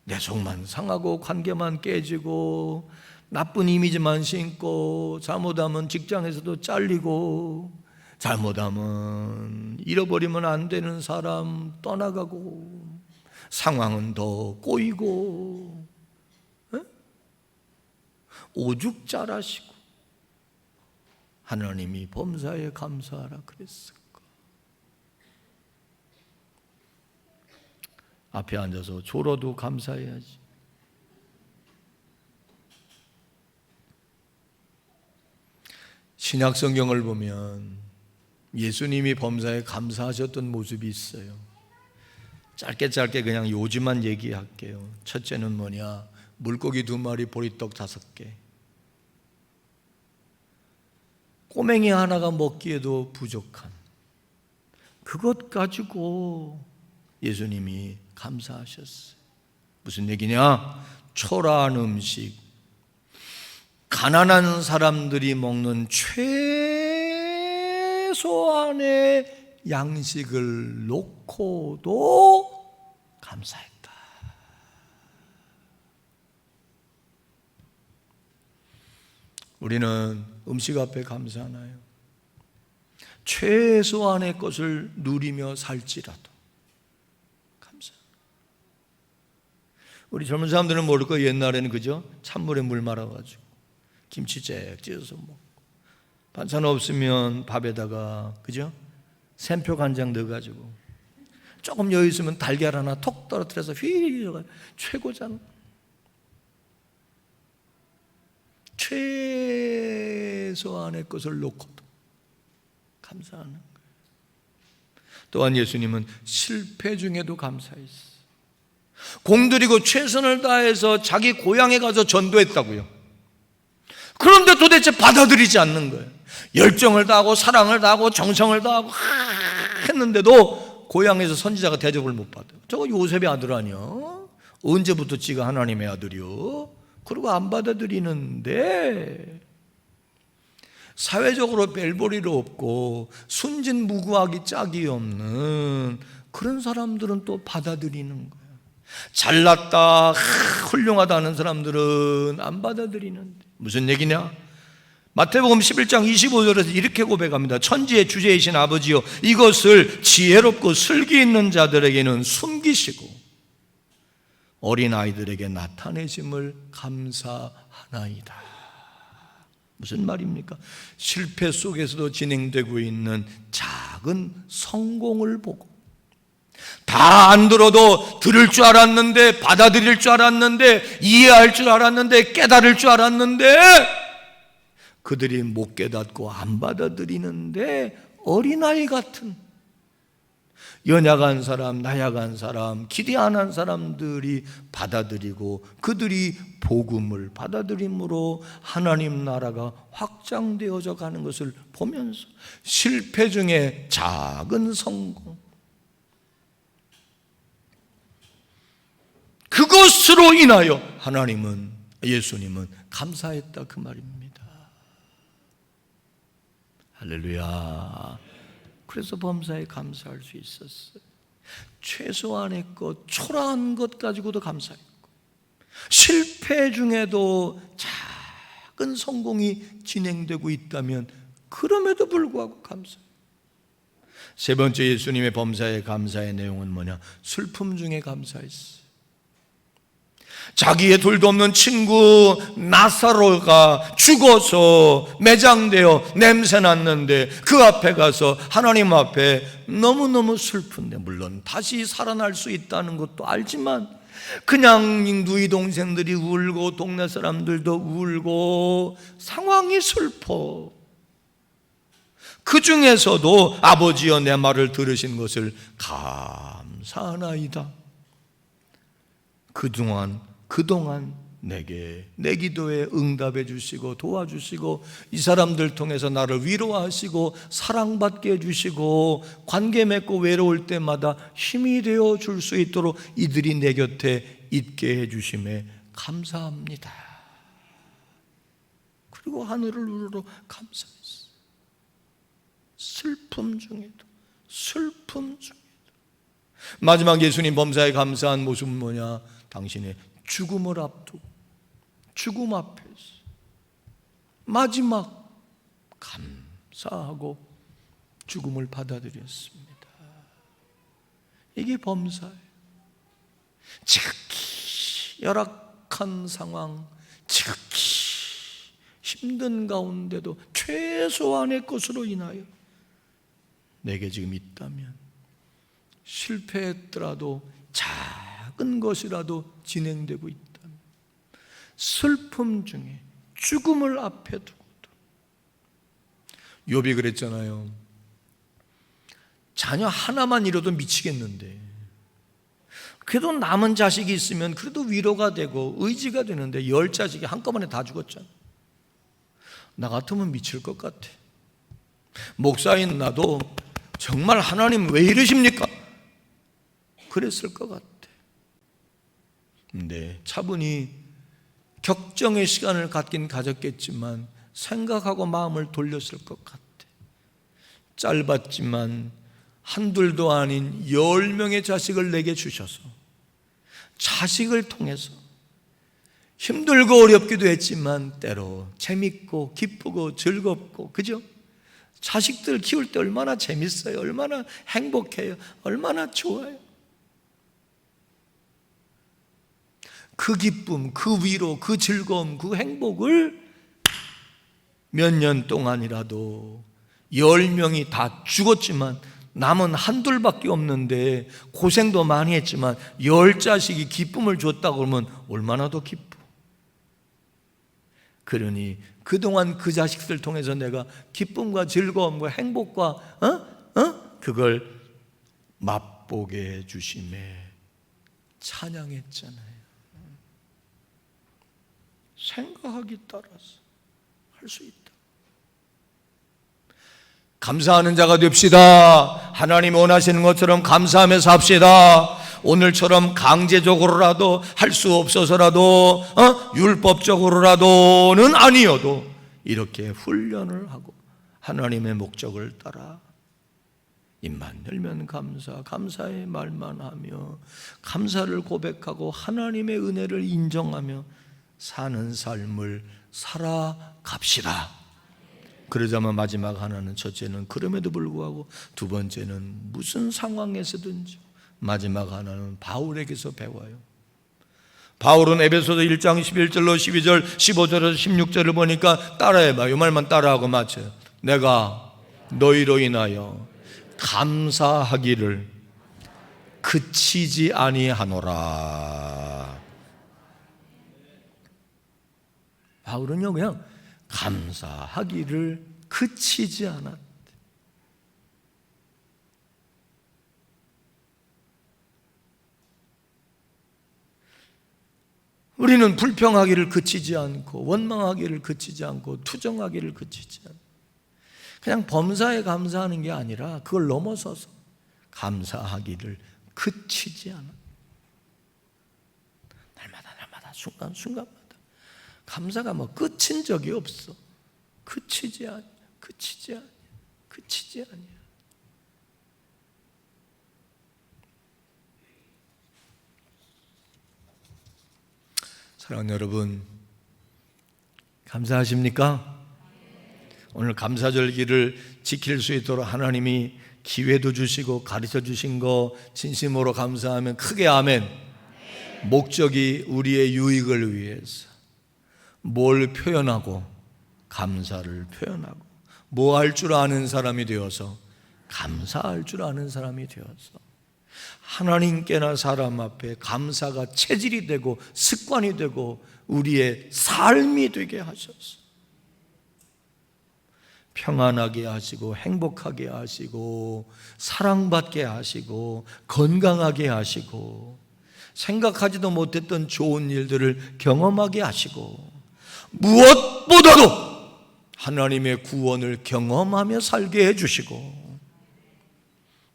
내 속만 상하고 관계만 깨지고 나쁜 이미지만 신고 잘못하면 직장에서도 잘리고 잘못하면 잃어버리면 안 되는 사람 떠나가고 상황은 더 꼬이고 오죽 잘하시고 하나님이 범사에 감사하라 그랬을까? 앞에 앉아서 졸어도 감사해야지. 신약 성경을 보면 예수님이 범사에 감사하셨던 모습이 있어요. 짧게 그냥 요지만 얘기할게요. 첫째는 뭐냐? 물고기 2마리, 보리떡 5개. 꼬맹이 하나가 먹기에도 부족한 그것 가지고 예수님이 감사하셨어요. 무슨 얘기냐? 초라한 음식, 가난한 사람들이 먹는 최소한의 양식을 놓고도 감사했다. 우리는 음식 앞에 감사하나요? 최소한의 것을 누리며 살지라도 감사. 우리 젊은 사람들은 모를 거예요. 옛날에는 그죠? 찬물에 물 말아가지고 김치 쫙 찢어서 먹고 반찬 없으면 밥에다가 그죠? 샘표 간장 넣어가지고 조금 여유 있으면 달걀 하나 톡 떨어뜨려서 휘 최고잖아. 최소한의 것을 놓고도 감사하는 거예요. 또한 예수님은 실패 중에도 감사했어요. 공들이고 최선을 다해서 자기 고향에 가서 전도했다고요. 그런데 도대체 받아들이지 않는 거예요. 열정을 다하고 사랑을 다하고 정성을 다하고 했는데도 고향에서 선지자가 대접을 못 받아요. 저거 요셉의 아들 아니야? 언제부터 지가 하나님의 아들이요? 그리고 안 받아들이는데 사회적으로 별볼일 없고 순진무구하기 짝이 없는 그런 사람들은 또 받아들이는 거예요. 잘났다, 훌륭하다 하는 사람들은 안 받아들이는데 무슨 얘기냐? 마태복음 11장 25절에서 이렇게 고백합니다. 천지의 주제이신 아버지여, 이것을 지혜롭고 슬기 있는 자들에게는 숨기시고 어린아이들에게 나타내심을 감사하나이다. 무슨 말입니까? 실패 속에서도 진행되고 있는 작은 성공을 보고 다 안 들어도 들을 줄 알았는데, 받아들일 줄 알았는데, 이해할 줄 알았는데, 깨달을 줄 알았는데 그들이 못 깨닫고 안 받아들이는데 어린아이 같은 연약한 사람, 나약한 사람, 기대 안 한 사람들이 받아들이고 그들이 복음을 받아들임으로 하나님 나라가 확장되어져 가는 것을 보면서 실패 중에 작은 성공, 그것으로 인하여 하나님은, 예수님은 감사했다 그 말입니다. 할렐루야. 그래서 범사에 감사할 수 있었어요. 최소한의 것, 초라한 것 가지고도 감사했고, 실패 중에도 작은 성공이 진행되고 있다면 그럼에도 불구하고 감사해요. 세 번째 예수님의 범사에 감사의 내용은 뭐냐? 슬픔 중에 감사했어요. 자기의 둘도 없는 친구 나사로가 죽어서 매장되어 냄새 났는데 그 앞에 가서 하나님 앞에 너무너무 슬픈데, 물론 다시 살아날 수 있다는 것도 알지만 그냥 누이 동생들이 울고 동네 사람들도 울고 상황이 슬퍼. 그 중에서도 아버지여 내 말을 들으신 것을 감사하나이다. 그동안 내게 내 기도에 응답해 주시고 도와주시고 이 사람들 통해서 나를 위로하시고 사랑받게 해주시고 관계 맺고 외로울 때마다 힘이 되어 줄 수 있도록 이들이 내 곁에 있게 해주심에 감사합니다. 그리고 하늘을 우러러 감사했어요. 슬픔 중에도. 마지막 예수님 범사에 감사한 모습은 뭐냐? 당신의 죽음을 앞두고 죽음 앞에서 마지막 감사하고 죽음을 받아들였습니다. 이게 범사예요. 지극히 열악한 상황, 지극히 힘든 가운데도 최소한의 것으로 인하여 내게 지금 있다면, 실패했더라도 작은 것이라도 진행되고 있다면, 슬픔 중에 죽음을 앞에 두고도. 욥이 그랬잖아요. 자녀 하나만 잃어도 미치겠는데 그래도 남은 자식이 있으면 그래도 위로가 되고 의지가 되는데 10자식이 한꺼번에 다 죽었잖아. 나 같으면 미칠 것 같아. 목사인 나도 정말 하나님 왜 이러십니까? 그랬을 것 같아. 근데 차분히 격정의 시간을 갖긴 가졌겠지만 생각하고 마음을 돌렸을 것 같아. 짧았지만 한둘도 아닌 10명의 자식을 내게 주셔서 자식을 통해서 힘들고 어렵기도 했지만 때로 재밌고 기쁘고 즐겁고, 그죠? 자식들 키울 때 얼마나 재밌어요. 얼마나 행복해요. 얼마나 좋아요. 그 기쁨, 그 위로, 그 즐거움, 그 행복을 몇 년 동안이라도 10명이 다 죽었지만 남은 한둘밖에 없는데 고생도 많이 했지만 10자식이 기쁨을 줬다고 그러면 얼마나 더 기뻐. 그러니 그동안 그 자식들 통해서 내가 기쁨과 즐거움과 행복과 그걸 맛보게 해주심에 찬양했잖아요. 생각하기 따라서 할 수 있다. 감사하는 자가 됩시다. 하나님 원하시는 것처럼 감사하면서 합시다. 오늘처럼 강제적으로라도 할 수 없어서라도 율법적으로라도는 아니어도 이렇게 훈련을 하고 하나님의 목적을 따라 입만 열면 감사, 감사의 말만 하며 감사를 고백하고 하나님의 은혜를 인정하며 사는 삶을 살아갑시다. 그러자면 마지막 하나는, 첫째는 그럼에도 불구하고, 두 번째는 무슨 상황에서든지, 마지막 하나는 바울에게서 배워요. 바울은 에베소서 1장 11절로 12절 15절에서 16절을 보니까 따라해봐요. 이 말만 따라하고 마쳐요. 내가 너희로 인하여 감사하기를 그치지 아니하노라. 바울은요 그냥 감사하기를 그치지 않았대. 우리는 불평하기를 그치지 않고 원망하기를 그치지 않고 투정하기를 그치지 않고 그냥 범사에 감사하는 게 아니라 그걸 넘어서서 감사하기를 그치지 않아. 날마다 순간순간마다 감사가 뭐 끝인 적이 없어. 그치지 않아. 사랑하는 여러분, 감사하십니까? 오늘 감사절기를 지킬 수 있도록 하나님이 기회도 주시고 가르쳐 주신 거 진심으로 감사하면 크게 아멘. 목적이 우리의 유익을 위해서 뭘 표현하고 감사를 표현하고 뭐 할 줄 아는 사람이 되어서 감사할 줄 아는 사람이 되어서 하나님께나 사람 앞에 감사가 체질이 되고 습관이 되고 우리의 삶이 되게 하셔서 평안하게 하시고 행복하게 하시고 사랑받게 하시고 건강하게 하시고 생각하지도 못했던 좋은 일들을 경험하게 하시고 무엇보다도 하나님의 구원을 경험하며 살게 해주시고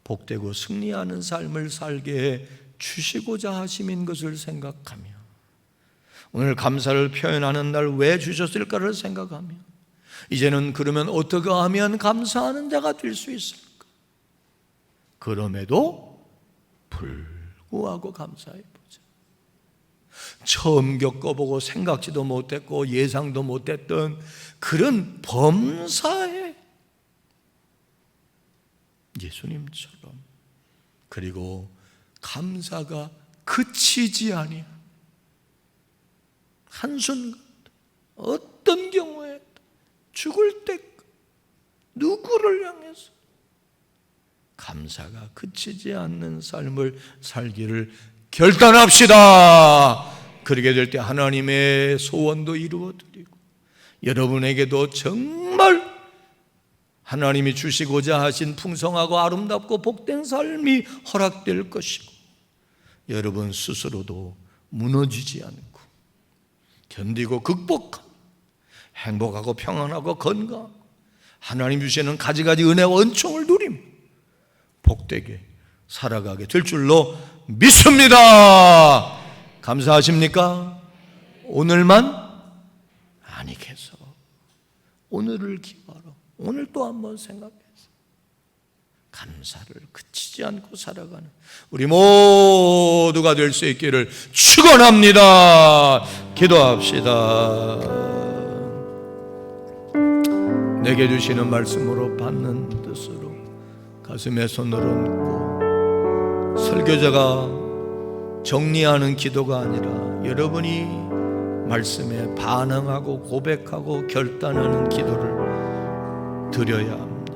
복되고 승리하는 삶을 살게 해 주시고자 하심인 것을 생각하며 오늘 감사를 표현하는 날 왜 주셨을까를 생각하며 이제는 그러면 어떻게 하면 감사하는 자가 될 수 있을까? 그럼에도 불구하고 감사해보자. 처음 겪어보고 생각지도 못했고 예상도 못했던 그런 범사에 예수님처럼 그리고 감사가 그치지 아니야. 한순간 어떤 경우에 죽을 때 누구를 향해서 감사가 그치지 않는 삶을 살기를 결단합시다. 그렇게 될 때 하나님의 소원도 이루어드리고 여러분에게도 정말 하나님이 주시고자 하신 풍성하고 아름답고 복된 삶이 허락될 것이고 여러분 스스로도 무너지지 않고 견디고 극복하고 행복하고 평안하고 건강 하나님 주시는 가지가지 은혜와 은총을 누리며 복되게 살아가게 될 줄로 믿습니다. 감사하십니까? 오늘만 아니겠어. 오늘을 기뻐하러 오늘 또 한번 생각해서 감사를 그치지 않고 살아가는 우리 모두가 될 수 있기를 축원합니다. 기도합시다. 내게 주시는 말씀으로 받는 뜻으로 가슴에 손을 얹고 설교자가 정리하는 기도가 아니라 여러분이 말씀에 반응하고 고백하고 결단하는 기도를 드려야 합니다.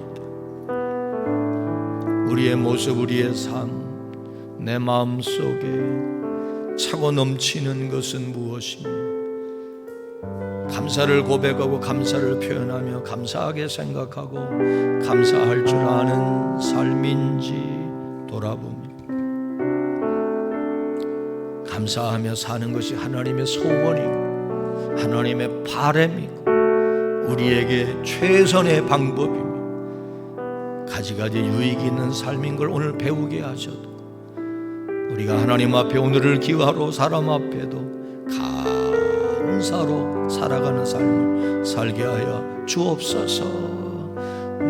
우리의 모습, 우리의 삶, 내 마음 속에 차고 넘치는 것은 무엇이며 감사를 고백하고 감사를 표현하며 감사하게 생각하고 감사할 줄 아는 삶인지 돌아보며 감사하며 사는 것이 하나님의 소원이고 하나님의 바람이고 우리에게 최선의 방법이며 가지가지 유익이 있는 삶인 걸 오늘 배우게 하셔도 우리가 하나님 앞에 오늘을 기하러 사람 앞에도 감사로 살아가는 삶을 살게 하여 주옵소서.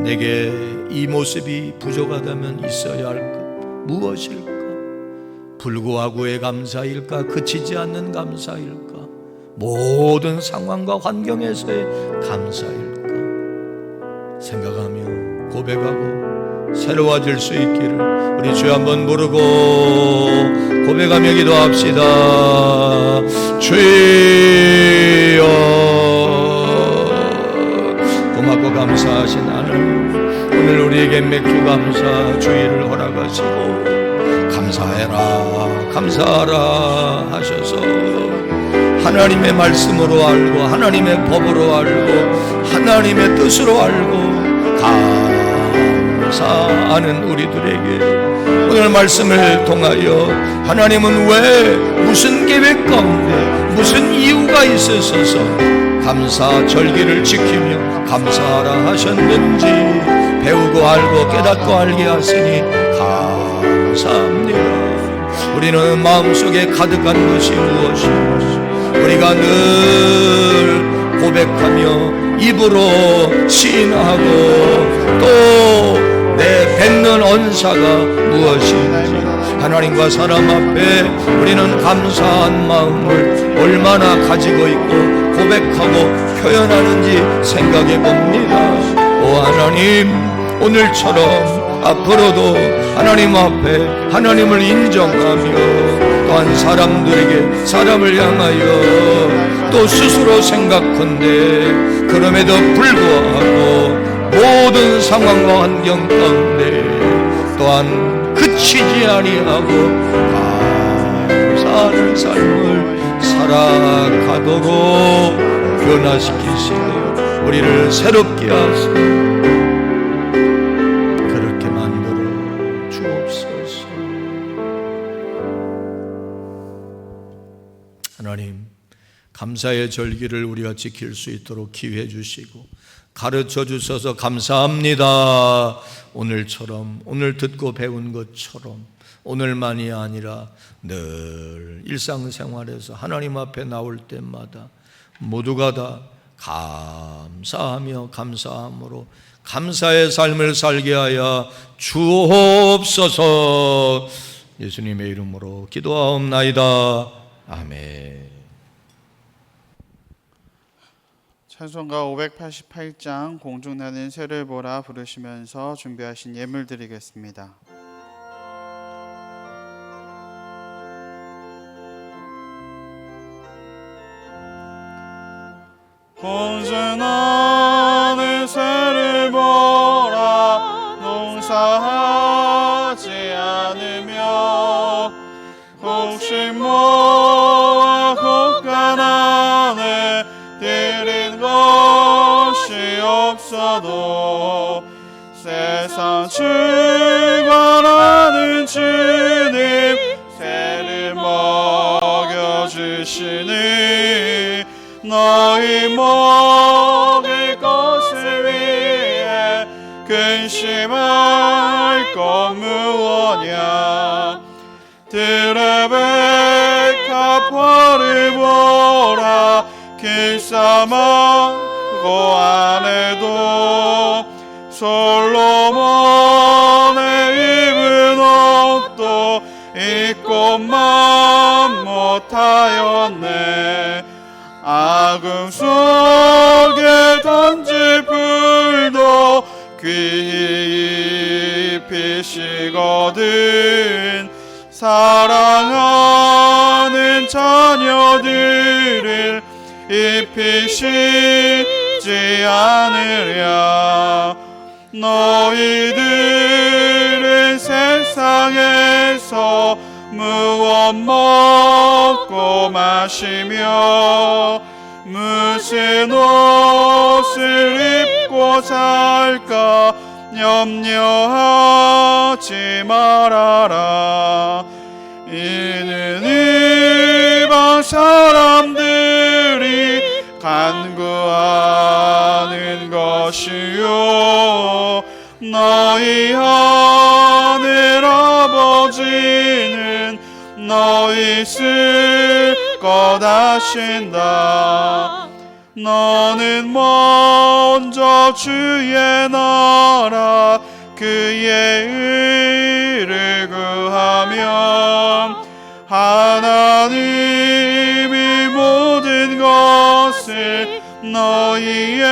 내게 이 모습이 부족하다면 있어야 할 것 무엇일까? 불구하고의 감사일까? 그치지 않는 감사일까? 모든 상황과 환경에서의 감사일까? 생각하며 고백하고 새로워질 수 있기를 우리 주 한번 부르고 고백하며 기도합시다. 주여 고맙고 감사하신 하나님 오늘 우리에게 맥주 감사 주의를 허락하시고 감사해라 감사하라 하셔서 하나님의 말씀으로 알고 하나님의 법으로 알고 하나님의 뜻으로 알고 감사하라 감사하는 우리들에게 오늘 말씀을 통하여 하나님은 왜 무슨 계획 가운데 무슨 이유가 있으셔서 감사 절기를 지키며 감사하라 하셨는지 배우고 알고 깨닫고 알게 하시니 감사합니다. 우리는 마음속에 가득한 것이 무엇인지 우리가 늘 고백하며 입으로 시인하고 또 내 뱉는 언사가 무엇인지 하나님과 사람 앞에 우리는 감사한 마음을 얼마나 가지고 있고 고백하고 표현하는지 생각해 봅니다. 오 하나님, 오늘처럼 앞으로도 하나님 앞에 하나님을 인정하며 또한 사람들에게 사람을 향하여 또 스스로 생각한데 그럼에도 불구하고 모든 상황과 환경 가운데 또한 그치지 아니하고 감사하는 삶을 살아가도록 변화시키시고 우리를 새롭게 하시고 그렇게 만들어 주옵소서. 하나님, 감사의 절기를 우리가 지킬 수 있도록 기회 주시고 가르쳐 주셔서 감사합니다. 오늘처럼 오늘 듣고 배운 것처럼 오늘만이 아니라 늘 일상생활에서 하나님 앞에 나올 때마다 모두가 다 감사하며 감사함으로 감사의 삶을 살게 하여 주옵소서. 예수님의 이름으로 기도하옵나이다. 아멘. 찬송가 588장 공중나는 새를 보라 부르시면서 준비하신 예물 드리겠습니다. 공중나는 새를 보라 농사하지 않으며 곡식모아 곡간안에 드린 것이 없어도 세상 주관하는 주님 새를 먹여주시니 너희 먹을 것을 위해 근심할 것 무엇냐. 들의 백합화를 보라 길쌈하고 안에도 솔로몬의 입은 옷도 입고만 못하였네. 아궁 속에 던질 불도 귀히 입히시거든 사랑하는 자녀들을 입히시지 않으랴. 너희들은 세상에서 무엇 먹고 마시며 무슨 옷을 입고 살까 염려하지 말아라. 이는 이방 사람들이 간구하는 것이요 너희 하늘 아버지는 너희 쓸 것 아신다. 너는 먼저 주의 나라 그의 의를 구하면 하나님이 모든 것을 너희에게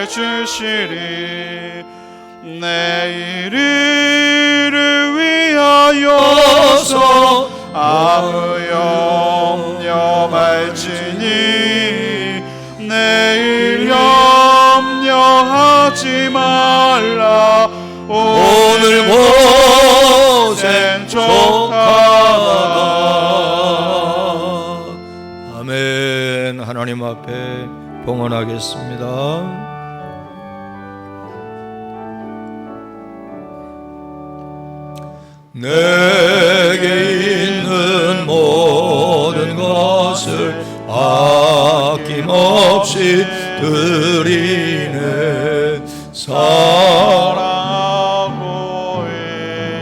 주시리. 내 이름을 위하여서 아무 염려 말지니 내일 염려하지 말라. 오늘 고생 족하다. 아멘. 하나님 앞에 봉헌하겠습니다. 내게 있는 모든 것을 아낌없이 드리네. 사랑하고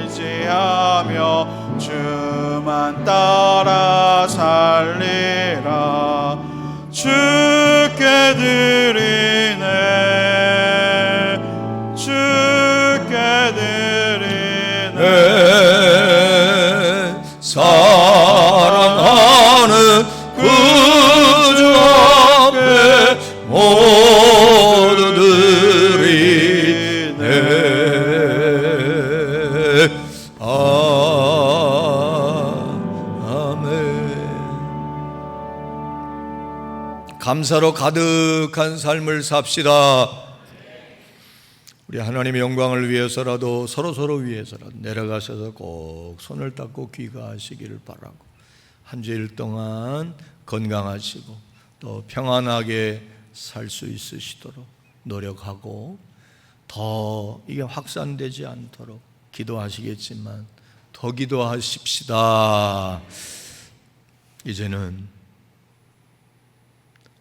의지하며 주만 따라 살리라. 주께 드리네, 주께 드리네. 사랑하는 그 주 앞에 모두 드리네. 아멘. 감사로 가득한 삶을 삽시다. 우리 하나님의 영광을 위해서라도 서로 위해서라도 내려가셔서 꼭 손을 닦고 귀가하시기를 바라고, 한 주일 동안 건강하시고 또 평안하게 살 수 있으시도록 노력하고, 더 이게 확산되지 않도록 기도하시겠지만 더 기도하십시다. 이제는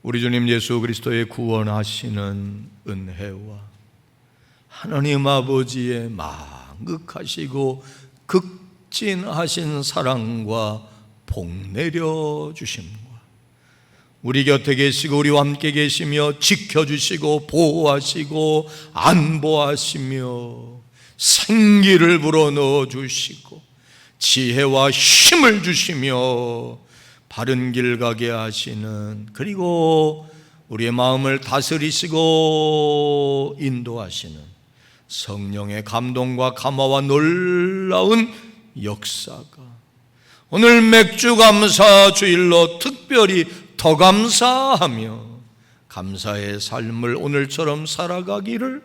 우리 주님 예수 그리스도의 구원하시는 은혜와 하나님 아버지의 만극하시고 극진하신 사랑과 복 내려 주심과 우리 곁에 계시고 우리와 함께 계시며 지켜주시고 보호하시고 안보하시며 생기를 불어넣어 주시고 지혜와 힘을 주시며 바른 길 가게 하시는, 그리고 우리의 마음을 다스리시고 인도하시는 성령의 감동과 감화와 놀라운 역사가 오늘 맥주 감사 주일로 특별히 더 감사하며 감사의 삶을 오늘처럼 살아가기를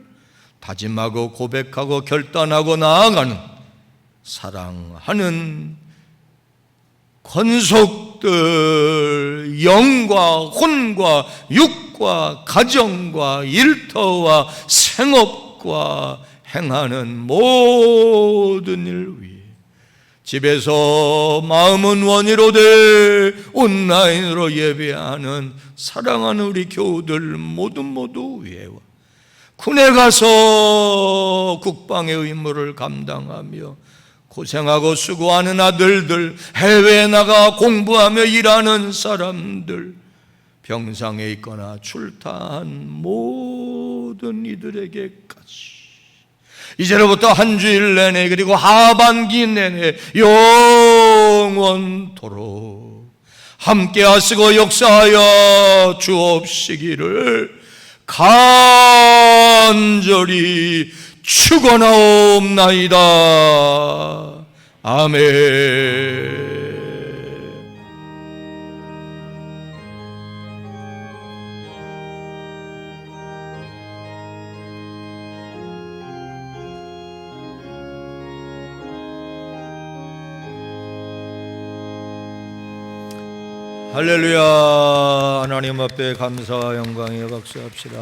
다짐하고 고백하고 결단하고 나아가는 사랑하는 권속들, 영과 혼과 육과 가정과 일터와 생업과 행하는 모든 일 위해 집에서 마음은 원이로되 온라인으로 예배하는 사랑하는 우리 교우들 모두 위에와 군에 가서 국방의 의무를 감당하며 고생하고 수고하는 아들들, 해외에 나가 공부하며 일하는 사람들, 병상에 있거나 출타한 모든 이들에게까지 이제로부터 한 주일 내내 그리고 하반기 내내 영원토록 함께 하시고 역사하여 주옵시기를 간절히 축원하옵나이다. 아멘. 할렐루야. 하나님 앞에 감사와 영광에 박수합시다.